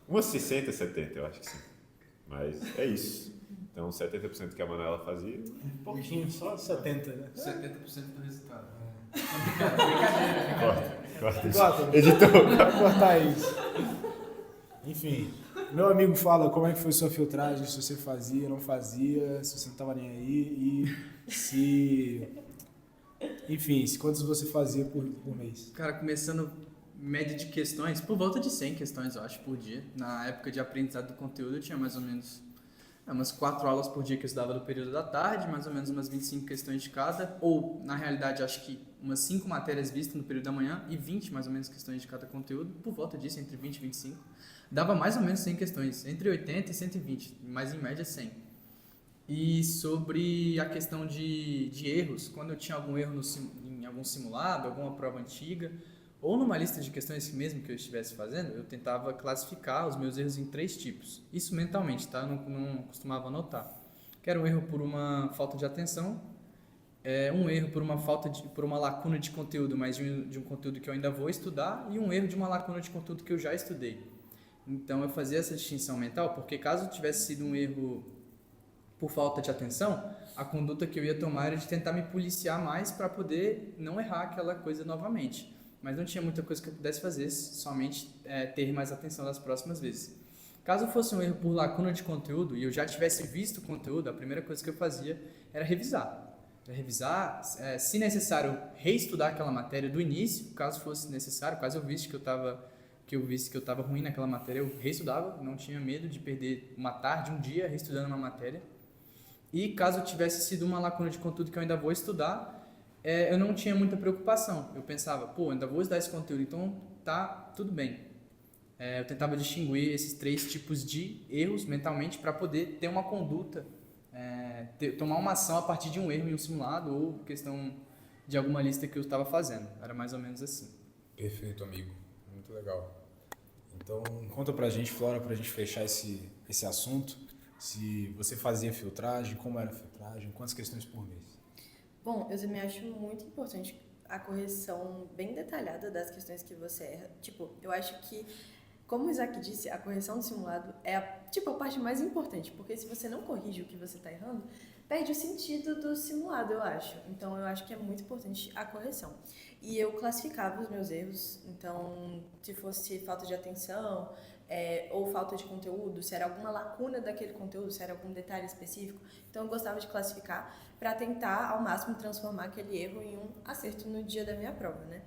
umas 60, 70, eu acho que sim. Mas é isso. Então, 70% que a Manuela fazia. Um pouquinho, só 70, né? 70% do resultado. Corta isso. Corta. Editor. Vai cortar isso. Enfim, meu amigo fala como é que foi sua filtragem, se você fazia, não fazia, se você não estava nem aí e se... Enfim, quantas você fazia por mês? Cara, começando média de questões, por volta de 100 questões, eu acho, por dia. Na época de aprendizado do conteúdo, eu tinha mais ou menos umas 4 aulas por dia que eu estudava do período da tarde, mais ou menos umas 25 questões de cada, ou, na realidade, acho que umas 5 matérias vistas no período da manhã e 20, mais ou menos, questões de cada conteúdo, por volta disso, entre 20 e 25. Dava mais ou menos 100 questões, entre 80 e 120, mas em média 100. E sobre a questão de erros, quando eu tinha algum erro em algum simulado, alguma prova antiga, ou numa lista de questões mesmo que eu estivesse fazendo, eu tentava classificar os meus erros em 3 tipos. Isso mentalmente, tá? Eu não costumava anotar. Que era um erro por uma falta de atenção, um erro por uma lacuna de conteúdo, mas de um conteúdo que eu ainda vou estudar, e um erro de uma lacuna de conteúdo que eu já estudei. Então eu fazia essa distinção mental, porque caso tivesse sido um erro por falta de atenção, a conduta que eu ia tomar era de tentar me policiar mais para poder não errar aquela coisa novamente. Mas não tinha muita coisa que eu pudesse fazer, somente ter mais atenção das próximas vezes. Caso fosse um erro por lacuna de conteúdo e eu já tivesse visto o conteúdo, a primeira coisa que eu fazia era revisar. Se necessário, reestudar aquela matéria do início, caso fosse necessário, caso eu visse que eu estava ruim naquela matéria, eu reestudava, não tinha medo de perder uma tarde, um dia reestudando uma matéria. E caso tivesse sido uma lacuna de conteúdo que eu ainda vou estudar, eu não tinha muita preocupação. Eu pensava, ainda vou estudar esse conteúdo, então tá tudo bem. Eu tentava distinguir esses 3 tipos de erros mentalmente para poder ter uma conduta, tomar uma ação a partir de um erro em um simulado ou questão de alguma lista que eu estava fazendo. Era mais ou menos assim. Perfeito, amigo. Muito legal. Então, conta pra gente, Flora, pra gente fechar esse assunto. Se você fazia filtragem, como era a filtragem, quantas questões por mês? Bom, eu também acho muito importante a correção bem detalhada das questões que você erra. Eu acho que, como o Isaac disse, a correção do simulado é a parte mais importante, porque se você não corrige o que você está errando, perde o sentido do simulado, eu acho. Então, eu acho que é muito importante a correção. E eu classificava os meus erros, então, se fosse falta de atenção, ou falta de conteúdo, se era alguma lacuna daquele conteúdo, se era algum detalhe específico. Então, eu gostava de classificar para tentar, ao máximo, transformar aquele erro em um acerto no dia da minha prova, né?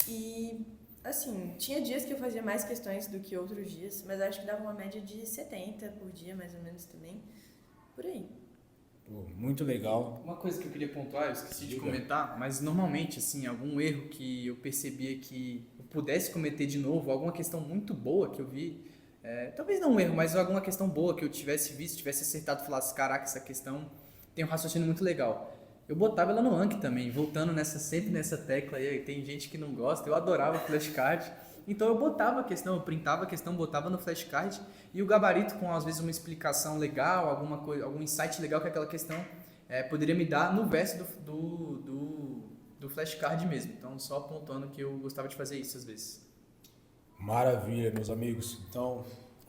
E, assim, tinha dias que eu fazia mais questões do que outros dias, mas acho que dava uma média de 70 por dia, mais ou menos, também. Por aí. Muito legal. Uma coisa que eu queria pontuar, eu esqueci de comentar, mas normalmente, assim, algum erro que eu percebia que eu pudesse cometer de novo, alguma questão muito boa que eu vi, talvez não um erro, mas alguma questão boa que eu tivesse visto, tivesse acertado e falasse, caraca, essa questão tem um raciocínio muito legal. Eu botava ela no Anki também, voltando sempre nessa tecla aí, tem gente que não gosta, eu adorava flashcard, então eu botava a questão, eu printava a questão, botava no flashcard e o gabarito com às vezes uma explicação legal, alguma coisa, algum insight legal que aquela questão poderia me dar no verso do flashcard mesmo. Então só apontando que eu gostava de fazer isso às vezes. Maravilha, meus amigos. Então,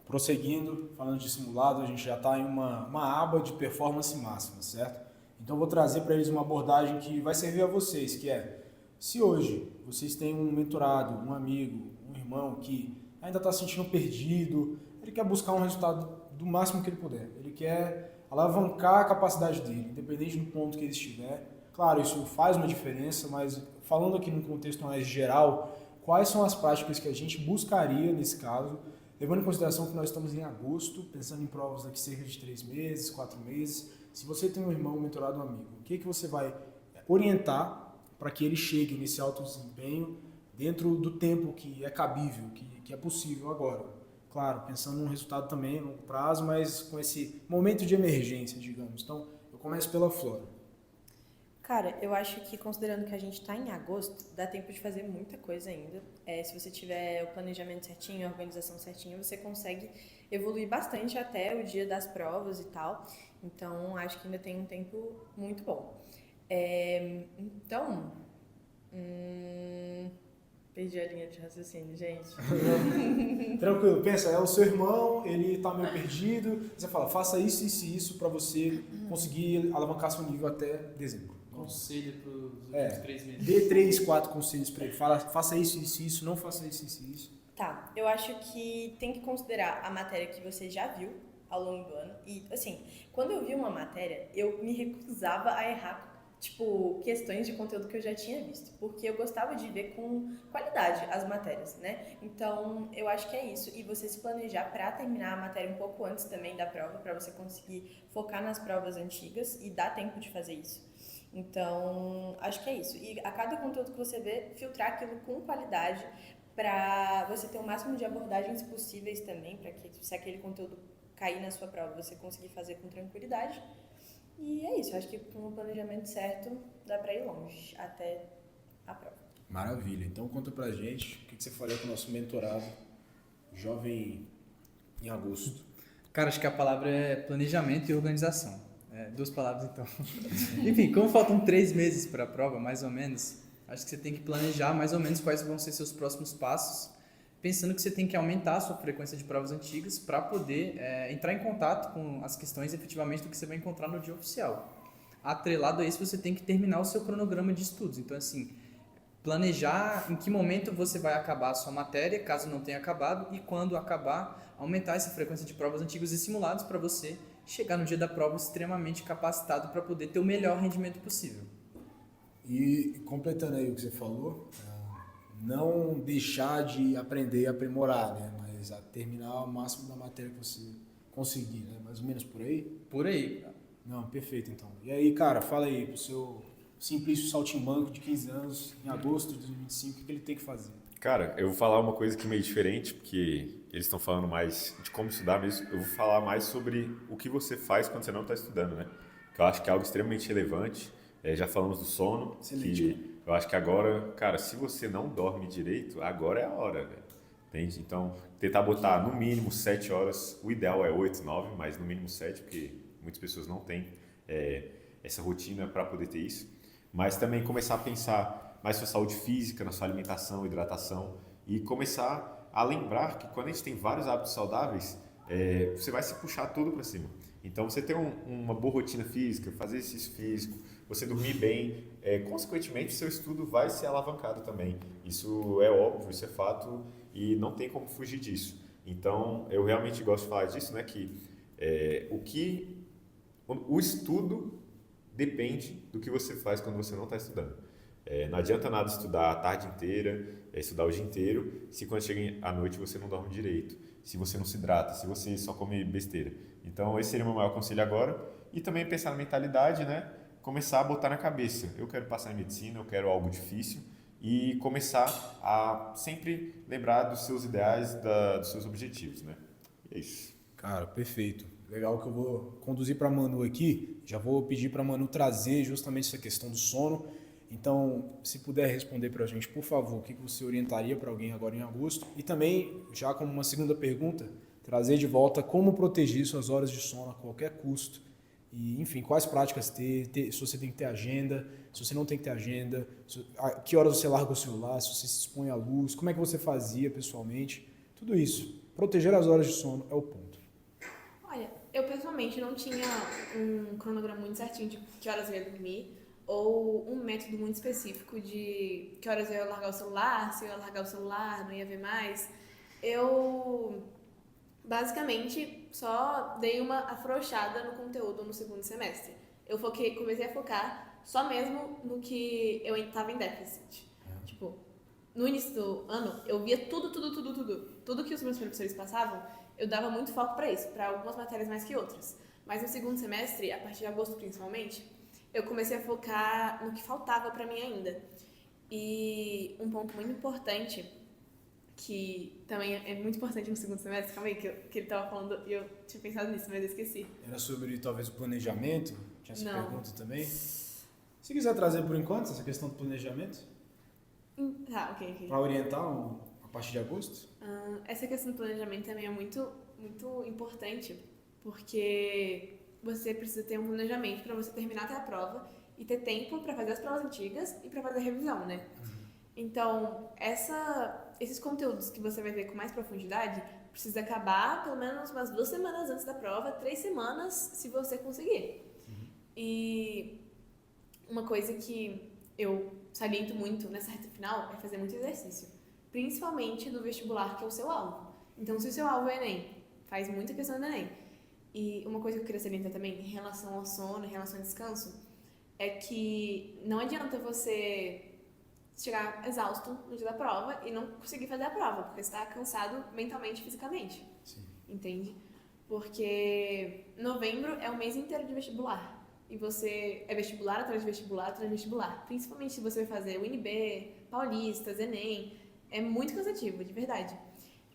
prosseguindo, falando de simulado, a gente já está em uma aba de performance máxima, certo? Então, eu vou trazer para eles uma abordagem que vai servir a vocês, que é, se hoje vocês têm um mentorado, um amigo, um irmão que ainda está se sentindo perdido, ele quer buscar um resultado do máximo que ele puder, ele quer alavancar a capacidade dele, independente do ponto que ele estiver. Claro, isso faz uma diferença, mas falando aqui num contexto mais geral, quais são as práticas que a gente buscaria nesse caso, levando em consideração que nós estamos em agosto, pensando em provas daqui cerca de 3 meses, 4 meses. Se você tem um irmão, um mentorado, um amigo, o que você vai orientar para que ele chegue nesse alto desempenho dentro do tempo que é cabível, que é possível agora? Claro, pensando num resultado também a longo prazo, mas com esse momento de emergência, digamos. Então, eu começo pela Flora. Cara, eu acho que considerando que a gente está em agosto, dá tempo de fazer muita coisa ainda. Se você tiver o planejamento certinho, a organização certinha, você consegue evoluir bastante até o dia das provas e tal. Então, acho que ainda tem um tempo muito bom. Perdi a linha de raciocínio, gente. Tranquilo, pensa, é o seu irmão, ele tá meio perdido, você fala, faça isso, isso e isso para você conseguir alavancar seu nível até dezembro. Conselho para os últimos 3 meses. Dê 3, 4 conselhos para ele. Fala, faça isso, isso, isso, não faça isso, isso, isso. Tá, eu acho que tem que considerar a matéria que você já viu ao longo do ano. E, assim, quando eu vi uma matéria, eu me recusava a errar, questões de conteúdo que eu já tinha visto. Porque eu gostava de ver com qualidade as matérias, né? Então, eu acho que é isso. E você se planejar para terminar a matéria um pouco antes também da prova, para você conseguir focar nas provas antigas e dar tempo de fazer isso. Então, acho que é isso. E a cada conteúdo que você vê, filtrar aquilo com qualidade para você ter o máximo de abordagens possíveis também, para que se aquele conteúdo cair na sua prova, você conseguir fazer com tranquilidade. E é isso. Acho que com o planejamento certo, dá para ir longe até a prova. Maravilha. Então, conta pra gente o que você faria com o nosso mentorado jovem em agosto. Cara, acho que a palavra é planejamento e organização. 2 palavras, então. Enfim, como faltam 3 meses para a prova, mais ou menos, acho que você tem que planejar mais ou menos quais vão ser seus próximos passos, pensando que você tem que aumentar a sua frequência de provas antigas para poder entrar em contato com as questões efetivamente do que você vai encontrar no dia oficial. Atrelado a isso, você tem que terminar o seu cronograma de estudos. Então, assim, planejar em que momento você vai acabar a sua matéria, caso não tenha acabado, e quando acabar, aumentar essa frequência de provas antigas e simulados para você chegar no dia da prova extremamente capacitado para poder ter o melhor rendimento possível. E completando aí o que você falou, não deixar de aprender e aprimorar, né? Mas terminar o máximo da matéria que você conseguir, né? Mais ou menos por aí? Por aí. Não, perfeito então. E aí, cara, fala aí pro seu Simplício Saltimbanco de 15 anos, em agosto de 2025, o que ele tem que fazer? Cara, eu vou falar uma coisa que é meio diferente, porque eles estão falando mais de como estudar mesmo. Eu vou falar mais sobre o que você faz quando você não está estudando, né? Que eu acho que é algo extremamente relevante. Já falamos do sono. Excelente. Que eu acho que agora, cara, se você não dorme direito, agora é a hora, velho. Entende? Então, tentar botar no mínimo 7 horas. O ideal é 8, 9, mas no mínimo 7, porque muitas pessoas não têm essa rotina para poder ter isso. Mas também começar a pensar mais na sua saúde física, na sua alimentação, hidratação, e começar a lembrar que quando a gente tem vários hábitos saudáveis, você vai se puxar todo para cima. Então, você ter uma boa rotina física, fazer exercício físico, você dormir bem, consequentemente, seu estudo vai ser alavancado também. Isso é óbvio, isso é fato, e não tem como fugir disso. Então, eu realmente gosto de falar disso, né, que o estudo depende do que você faz quando você não está estudando. Não adianta nada estudar a tarde inteira, estudar o dia inteiro, se quando chega à noite você não dorme direito, se você não se hidrata, se você só come besteira. Então, esse seria o meu maior conselho agora. E também pensar na mentalidade, né? Começar a botar na cabeça. Eu quero passar em medicina, eu quero algo difícil, e começar a sempre lembrar dos seus ideais, dos seus objetivos, né? É isso. Cara, perfeito. Legal que eu vou conduzir para a Manu aqui. Já vou pedir para a Manu trazer justamente essa questão do sono. Então, se puder responder para a gente, por favor, o que você orientaria para alguém agora em agosto? E também, já como uma segunda pergunta, trazer de volta como proteger suas horas de sono a qualquer custo. E, enfim, quais práticas ter, se você tem que ter agenda, se você não tem que ter agenda, a que horas você larga o celular, se você se expõe à luz, como é que você fazia pessoalmente, tudo isso. Proteger as horas de sono é o ponto. Olha, eu pessoalmente não tinha um cronograma muito certinho de que horas eu ia dormir, ou um método muito específico de que horas eu ia largar o celular, se eu ia largar o celular, não ia ver mais. Eu basicamente só dei uma afrouxada no conteúdo no segundo semestre. Comecei a focar só mesmo no que eu estava em déficit. Tipo, no início do ano, eu via tudo que os meus professores passavam, eu dava muito foco para isso, para algumas matérias mais que outras. Mas no segundo semestre, a partir de agosto principalmente, eu comecei a focar no que faltava para mim ainda. E um ponto muito importante, que também é muito importante no segundo semestre, calma aí, que ele tava falando, e eu tinha pensado nisso, mas eu esqueci. Era sobre talvez o planejamento? Tinha essa Não. pergunta também? Se quiser trazer por enquanto essa questão do planejamento, Tá, ok. para orientar a partir de agosto? Essa questão do planejamento também é muito, muito importante, porque você precisa ter um planejamento para você terminar até a prova e ter tempo para fazer as provas antigas e para fazer a revisão, né? Então, esses conteúdos que você vai ver com mais profundidade precisa acabar pelo menos umas 2 semanas antes da prova, 3 semanas se você conseguir. E uma coisa que eu saliento muito nessa reta final é fazer muito exercício, principalmente no vestibular, que é o seu alvo. Então, se o seu alvo é Enem, faz muita questão do Enem. E uma coisa que eu queria salientar também em relação ao sono, em relação ao descanso, é que não adianta você chegar exausto no dia da prova e não conseguir fazer a prova, porque você está cansado mentalmente e fisicamente. Sim. Entende? Porque novembro é o mês inteiro de vestibular. E você é vestibular atrás de vestibular atrás de vestibular. Principalmente se você vai fazer UNB, Paulistas, Enem. É muito cansativo, de verdade.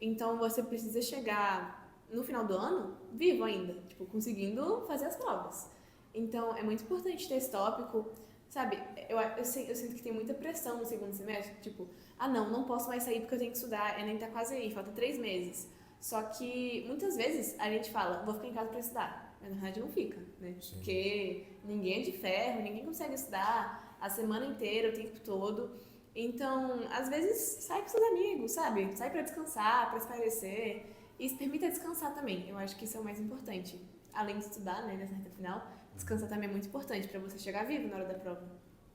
Então você precisa chegar no final do ano vivo ainda, tipo, conseguindo fazer as provas. Então é muito importante ter esse tópico. Sabe, eu sinto que tem muita pressão no segundo semestre, tipo, não posso mais sair porque eu tenho que estudar, Enem tá quase aí, falta 3 meses. Só que muitas vezes a gente fala, vou ficar em casa pra estudar, mas na verdade não fica, né? Sim. Porque ninguém é de ferro, ninguém consegue estudar a semana inteira, o tempo todo. Então, às vezes, sai com seus amigos, sabe? Sai pra descansar, pra espairecer e se permita descansar também. Eu acho que isso é o mais importante. Além de estudar, né, nessa reta final, descansar também é muito importante para você chegar vivo na hora da prova.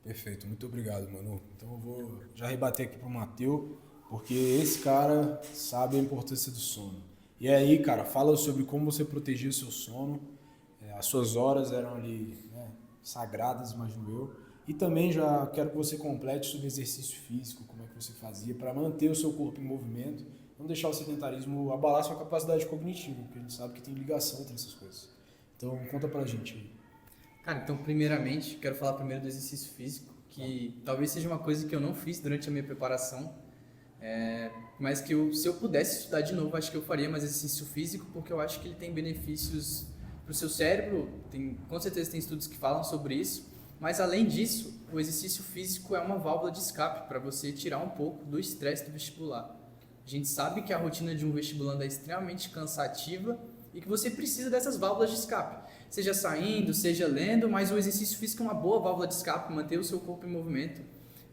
Perfeito, muito obrigado, Manu. Então eu vou já rebater aqui pro Matheus, porque esse cara sabe a importância do sono. E aí, cara, fala sobre como você protegia o seu sono. As suas horas eram ali, né, sagradas, imagino eu. E também já quero que você complete sobre exercício físico, como é que você fazia para manter o seu corpo em movimento, não deixar o sedentarismo abalar sua capacidade cognitiva, porque a gente sabe que tem ligação entre essas coisas. Então, conta pra gente aí. Cara, então primeiramente, quero falar primeiro do exercício físico, que talvez seja uma coisa que eu não fiz durante a minha preparação, mas que se eu pudesse estudar de novo, acho que eu faria mais exercício físico, porque eu acho que ele tem benefícios para o seu cérebro, com certeza tem estudos que falam sobre isso, mas além disso, o exercício físico é uma válvula de escape para você tirar um pouco do estresse do vestibular. A gente sabe que a rotina de um vestibulando é extremamente cansativa e que você precisa dessas válvulas de escape. Seja saindo, seja lendo, mas o exercício físico é uma boa válvula de escape, manter o seu corpo em movimento,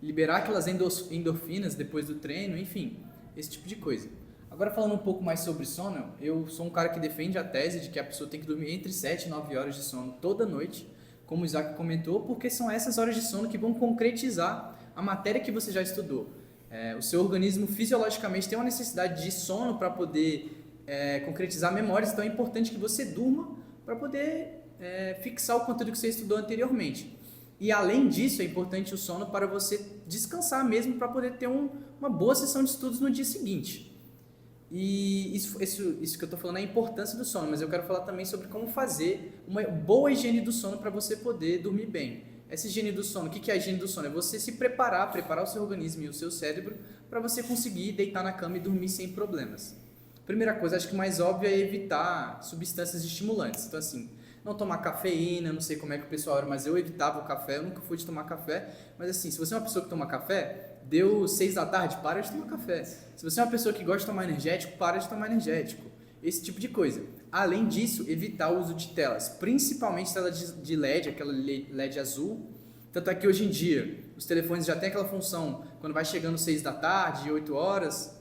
liberar aquelas endorfinas depois do treino, enfim, esse tipo de coisa. Agora falando um pouco mais sobre sono, eu sou um cara que defende a tese de que a pessoa tem que dormir entre 7 e 9 horas de sono toda noite, como o Isaac comentou, porque são essas horas de sono que vão concretizar a matéria que você já estudou. O seu organismo fisiologicamente tem uma necessidade de sono para poder concretizar memórias, então é importante que você durma para poder fixar o conteúdo que você estudou anteriormente. E além disso, é importante o sono para você descansar mesmo, para poder ter uma boa sessão de estudos no dia seguinte. E isso que eu estou falando é a importância do sono, mas eu quero falar também sobre como fazer uma boa higiene do sono para você poder dormir bem. essa higiene do sono, o que é a higiene do sono? É você se preparar o seu organismo e o seu cérebro para você conseguir deitar na cama e dormir sem problemas. Primeira coisa, acho que o mais óbvio é evitar substâncias estimulantes. Então, assim, não tomar cafeína, não sei como é que o pessoal era, mas eu evitava o café, eu nunca fui de tomar café. Mas, assim, se você é uma pessoa que toma café, deu 6 da tarde, para de tomar café. Se você é uma pessoa que gosta de tomar energético, para de tomar energético. Esse tipo de coisa. Além disso, evitar o uso de telas, principalmente tela de LED, aquela LED azul. Tanto é que hoje em dia, os telefones já têm aquela função, quando vai chegando 6 da tarde, 8 horas,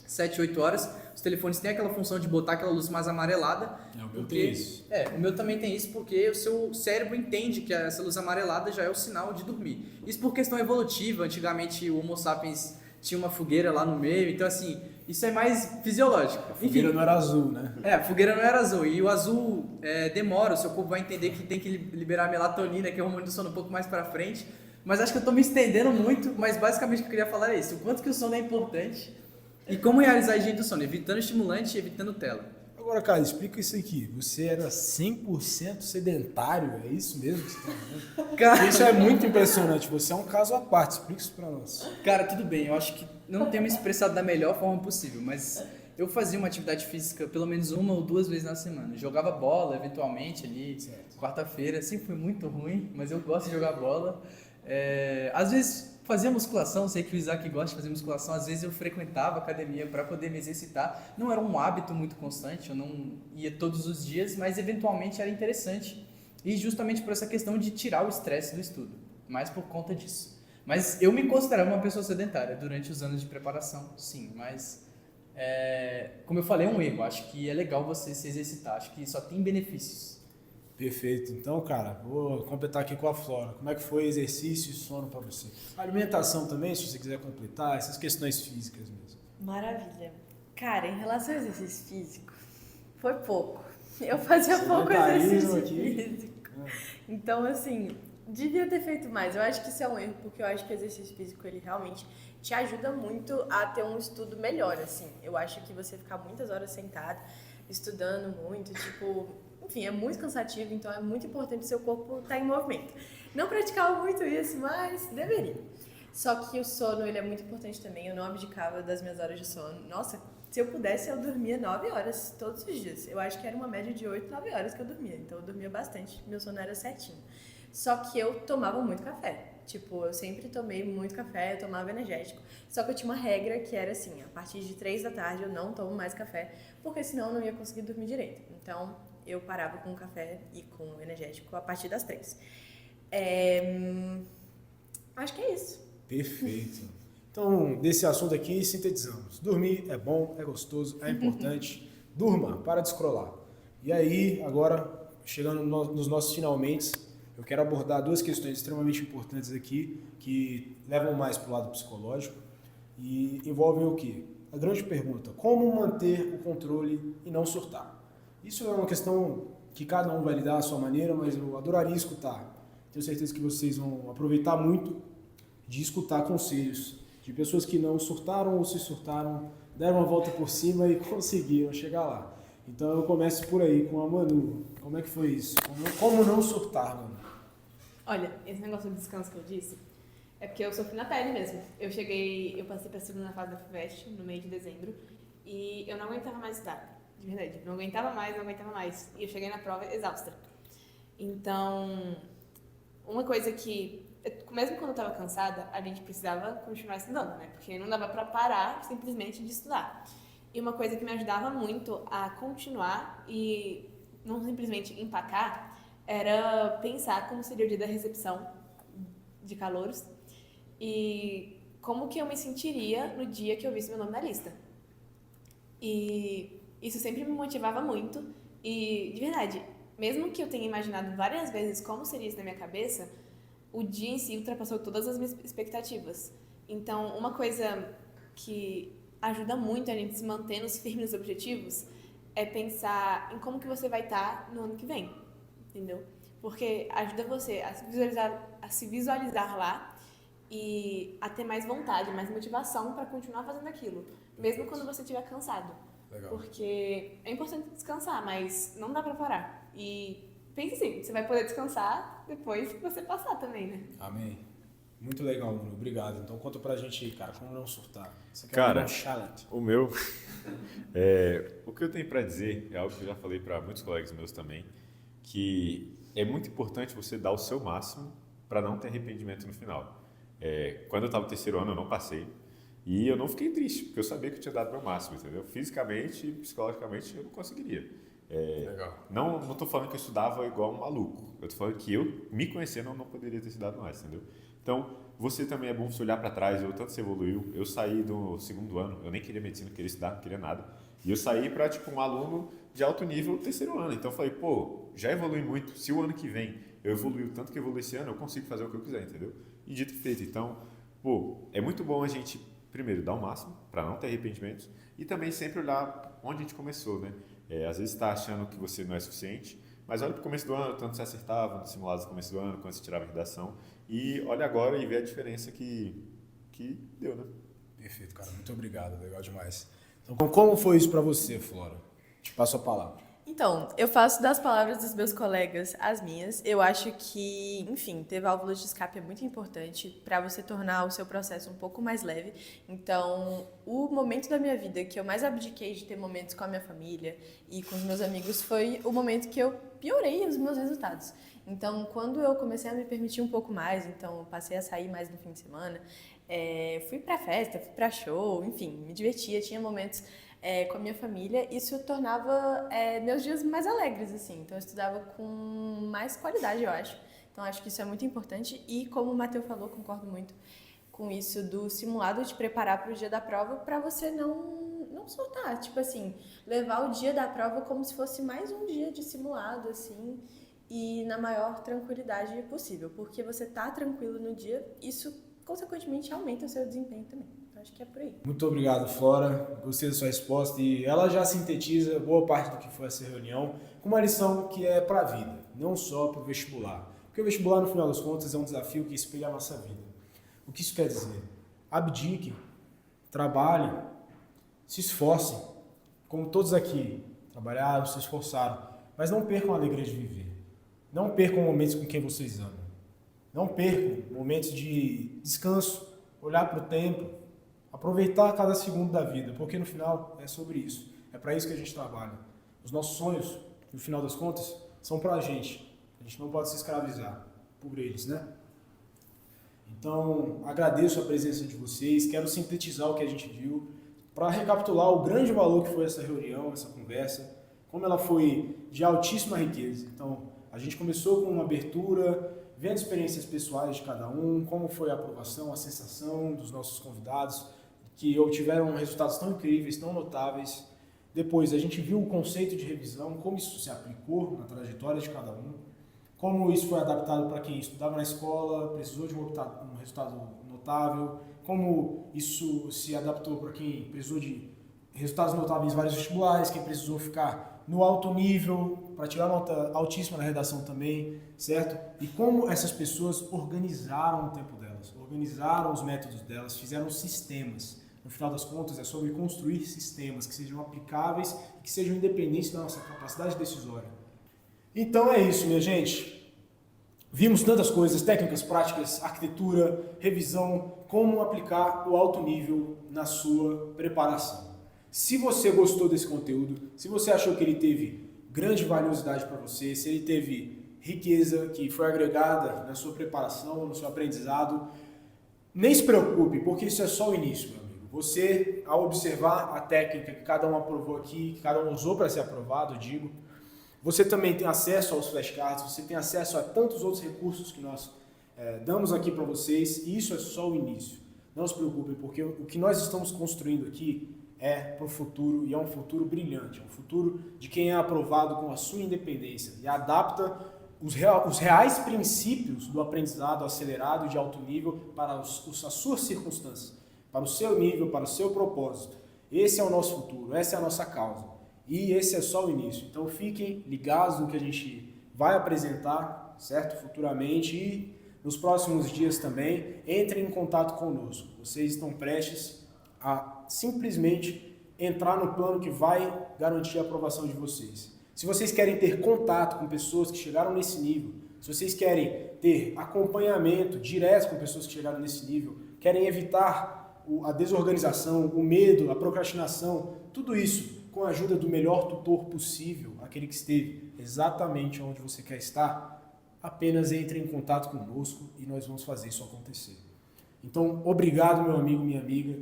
7, 8 horas, os telefones têm aquela função de botar aquela luz mais amarelada. O meu tem isso. O meu também tem isso porque o seu cérebro entende que essa luz amarelada já é o sinal de dormir. Isso por questão evolutiva, antigamente o Homo sapiens tinha uma fogueira lá no meio, então assim, isso é mais fisiológico. A fogueira não era azul, né? A fogueira não era azul, e o azul demora, o seu corpo vai entender que tem que liberar melatonina, que é o hormônio do sono, um pouco mais pra frente. Mas acho que eu tô me estendendo muito, mas basicamente o que eu queria falar é isso, o quanto que o sono é importante e como realizar a higiene do sono, evitando estimulante e evitando tela. Agora, cara, explica isso aqui. Você era 100% sedentário, é isso mesmo que você tá falando? Cara, Isso é muito impressionante. Você é um caso à parte. Explica isso pra nós. Cara, tudo bem, eu acho que não tenho me expressado da melhor forma possível, mas eu fazia uma atividade física pelo menos 1 ou 2 vezes na semana. Jogava bola, eventualmente, ali, quarta-feira. Sempre foi muito ruim, mas eu gosto de jogar bola. Às vezes fazia musculação, sei que o Isaac gosta de fazer musculação, às vezes eu frequentava a academia para poder me exercitar. Não era um hábito muito constante, eu não ia todos os dias, mas eventualmente era interessante. E justamente por essa questão de tirar o estresse do estudo, mais por conta disso. Mas eu me considerava uma pessoa sedentária durante os anos de preparação, sim, mas como eu falei, é um erro. Acho que é legal você se exercitar, acho que só tem benefícios. Perfeito. Então, cara, vou completar aqui com a Flora. Como é que foi exercício e sono pra você? Alimentação também, se você quiser completar, essas questões físicas mesmo. Maravilha. Cara, em relação ao exercício físico, foi pouco. Eu fazia pouco Sedentarismo exercício aqui. físico. Então, assim, devia ter feito mais. Eu acho que isso é um erro, porque eu acho que o exercício físico, ele realmente te ajuda muito a ter um estudo melhor, assim. Eu acho que você ficar muitas horas sentado, estudando muito, tipo... Enfim, é muito cansativo, então é muito importante o seu corpo estar em movimento. Não praticava muito isso, mas deveria. Só que o sono, ele é muito importante também. Eu não abdicava das minhas horas de sono. Nossa, se eu pudesse, eu dormia 9 horas todos os dias. Eu acho que era uma média de 8, 9 horas que eu dormia. Então eu dormia bastante, meu sono era certinho. Só que eu tomava muito café. Tipo, eu sempre tomei muito café, eu tomava energético. Só que eu tinha uma regra que era assim, a partir de 3 da tarde eu não tomo mais café, porque senão eu não ia conseguir dormir direito. Então, eu parava com o café e com o energético a partir das 3. Acho que é isso. Perfeito. Então, desse assunto aqui, sintetizamos. Dormir é bom, é gostoso, é importante. Durma, para de scrollar. E aí, agora, chegando nos nossos finalmente, eu quero abordar 2 questões extremamente importantes aqui, que levam mais para o lado psicológico e envolvem o quê? A grande pergunta, como manter o controle e não surtar? Isso é uma questão que cada um vai lidar à sua maneira, mas eu adoraria escutar. Tenho certeza que vocês vão aproveitar muito de escutar conselhos de pessoas que não surtaram ou se surtaram, deram uma volta por cima e conseguiram chegar lá. Então eu começo por aí com a Manu. Como é que foi isso? Como não surtar, Manu? Olha, esse negócio de descanso que eu disse é porque eu sofri na pele mesmo. Eu passei pra segunda fase da FUVEST no meio de dezembro e eu não aguentava mais estudar. De verdade, não aguentava mais. E eu cheguei na prova exausta. Então, uma coisa que, mesmo quando eu estava cansada, a gente precisava continuar estudando, né? Porque não dava para parar simplesmente de estudar. E uma coisa que me ajudava muito a continuar e não simplesmente empacar era pensar como seria o dia da recepção de calouros e como que eu me sentiria no dia que eu visse meu nome na lista. E isso sempre me motivava muito e, de verdade, mesmo que eu tenha imaginado várias vezes como seria isso na minha cabeça, o dia em si ultrapassou todas as minhas expectativas. Então, uma coisa que ajuda muito a gente se manter nos firmes objetivos é pensar em como que você vai estar no ano que vem, entendeu? Porque ajuda você a se visualizar lá e a ter mais vontade, mais motivação para continuar fazendo aquilo, mesmo quando você estiver cansado. Legal. Porque é importante descansar, mas não dá pra parar. E pense assim, você vai poder descansar depois que você passar também, né? Amém. Muito legal, Bruno. Obrigado. Então conta pra gente aí, cara, como não surtar. Você quer Cara, um challenge? o meu... o que eu tenho para dizer é algo que eu já falei para muitos colegas meus também, que é muito importante você dar o seu máximo para não ter arrependimento no final. Quando eu estava no terceiro ano, eu não passei e eu não fiquei triste, porque eu sabia que eu tinha dado o meu máximo, entendeu? Fisicamente e psicologicamente eu não conseguiria. Legal. Não estou falando que eu estudava igual um maluco, eu estou falando que eu, me conhecendo, eu não poderia ter estudado mais, entendeu? Então, você também é bom você olhar para trás, o tanto você evoluiu. Eu saí do segundo ano, eu nem queria medicina, não queria estudar, não queria nada. E eu saí para um aluno de alto nível no terceiro ano. Então eu falei, pô, já evolui muito. Se o ano que vem eu evoluir o tanto que eu evolui esse ano, eu consigo fazer o que eu quiser, entendeu? E dito e feito. Então, pô, é muito bom a gente, primeiro, dar o máximo para não ter arrependimentos e também sempre olhar onde a gente começou, né? Às vezes está achando que você não é suficiente, mas olha para o começo do ano, tanto você acertava nos simulados no começo do ano, quando você tirava a redação, e olha agora e vê a diferença que deu, né? Perfeito, cara. Muito obrigado. Legal demais. Então, como foi isso pra você, Flora? Te passo a palavra. Então, eu faço das palavras dos meus colegas as minhas. Eu acho que, enfim, ter válvulas de escape é muito importante para você tornar o seu processo um pouco mais leve. Então, o momento da minha vida que eu mais abdiquei de ter momentos com a minha família e com os meus amigos foi o momento que eu piorei os meus resultados. Então, quando eu comecei a me permitir um pouco mais, então eu passei a sair mais no fim de semana, fui pra festa, fui pra show, enfim, me divertia, tinha momentos com a minha família, isso tornava meus dias mais alegres, assim. Então, eu estudava com mais qualidade, eu acho. Então, acho que isso é muito importante e, como o Matheus falou, concordo muito com isso do simulado, de preparar para o dia da prova para você não surtar. Tipo assim, levar o dia da prova como se fosse mais um dia de simulado, assim, e na maior tranquilidade possível, porque você tá tranquilo no dia, isso consequentemente aumenta o seu desempenho também. Então acho que é por aí. Muito obrigado, Flora. Gostei da sua resposta e ela já sintetiza boa parte do que foi essa reunião com uma lição que é para a vida, não só para o vestibular. Porque o vestibular, no final das contas, é um desafio que espelha a nossa vida. O que isso quer dizer? Abdiquem, trabalhem, se esforcem, como todos aqui trabalharam, se esforçaram, mas não percam a alegria de viver. Não percam momentos com quem vocês amam. Não percam momentos de descanso, olhar para o tempo, aproveitar cada segundo da vida, porque no final é sobre isso. É para isso que a gente trabalha. Os nossos sonhos, no final das contas, são para a gente. A gente não pode se escravizar por eles, né? Então, agradeço a presença de vocês, quero sintetizar o que a gente viu, para recapitular o grande valor que foi essa reunião, essa conversa, como ela foi de altíssima riqueza. Então, a gente começou com uma abertura, vendo experiências pessoais de cada um, como foi a aprovação, a sensação dos nossos convidados, que obtiveram resultados tão incríveis, tão notáveis. Depois, a gente viu o conceito de revisão, como isso se aplicou na trajetória de cada um, como isso foi adaptado para quem estudava na escola, precisou de um resultado notável, como isso se adaptou para quem precisou de resultados notáveis em vários vestibulares, quem precisou ficar no alto nível, para tirar nota altíssima na redação também, certo? E como essas pessoas organizaram o tempo delas, organizaram os métodos delas, fizeram sistemas. No final das contas, é sobre construir sistemas que sejam aplicáveis e que sejam independentes da nossa capacidade decisória. Então é isso, minha gente. Vimos tantas coisas, técnicas, práticas, arquitetura, revisão, como aplicar o alto nível na sua preparação. Se você gostou desse conteúdo, se você achou que ele teve grande valiosidade para você, se ele teve riqueza que foi agregada na sua preparação, no seu aprendizado, nem se preocupe, porque isso é só o início, meu amigo. Você, ao observar a técnica que cada um aprovou aqui, que cada um usou para ser aprovado, eu digo, você também tem acesso aos flashcards, você tem acesso a tantos outros recursos que nós damos aqui para vocês, e isso é só o início. Não se preocupe, porque o que nós estamos construindo aqui é para o futuro, e é um futuro brilhante, é um futuro de quem é aprovado com a sua independência e adapta os reais princípios do aprendizado acelerado de alto nível para as suas circunstâncias, para o seu nível, para o seu propósito. Esse é o nosso futuro, essa é a nossa causa. E esse é só o início. Então fiquem ligados no que a gente vai apresentar, certo? Futuramente e nos próximos dias também. Entrem em contato conosco. Vocês estão prestes a simplesmente entrar no plano que vai garantir a aprovação de vocês. Se vocês querem ter contato com pessoas que chegaram nesse nível, se vocês querem ter acompanhamento direto com pessoas que chegaram nesse nível, querem evitar a desorganização, o medo, a procrastinação, tudo isso com a ajuda do melhor tutor possível, aquele que esteve exatamente onde você quer estar, apenas entre em contato conosco e nós vamos fazer isso acontecer. Então, obrigado, meu amigo, minha amiga.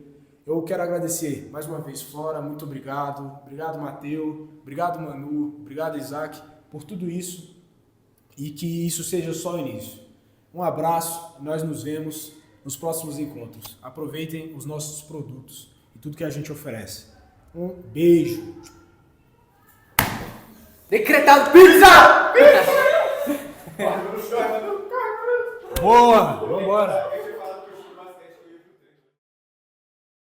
Eu quero agradecer mais uma vez, Flora, muito obrigado. Obrigado, Mateu. Obrigado, Manu. Obrigado, Isaac, por tudo isso e que isso seja só o início. Um abraço, nós nos vemos nos próximos encontros. Aproveitem os nossos produtos e tudo que a gente oferece. Um beijo. Decretado pizza! Boa, vambora.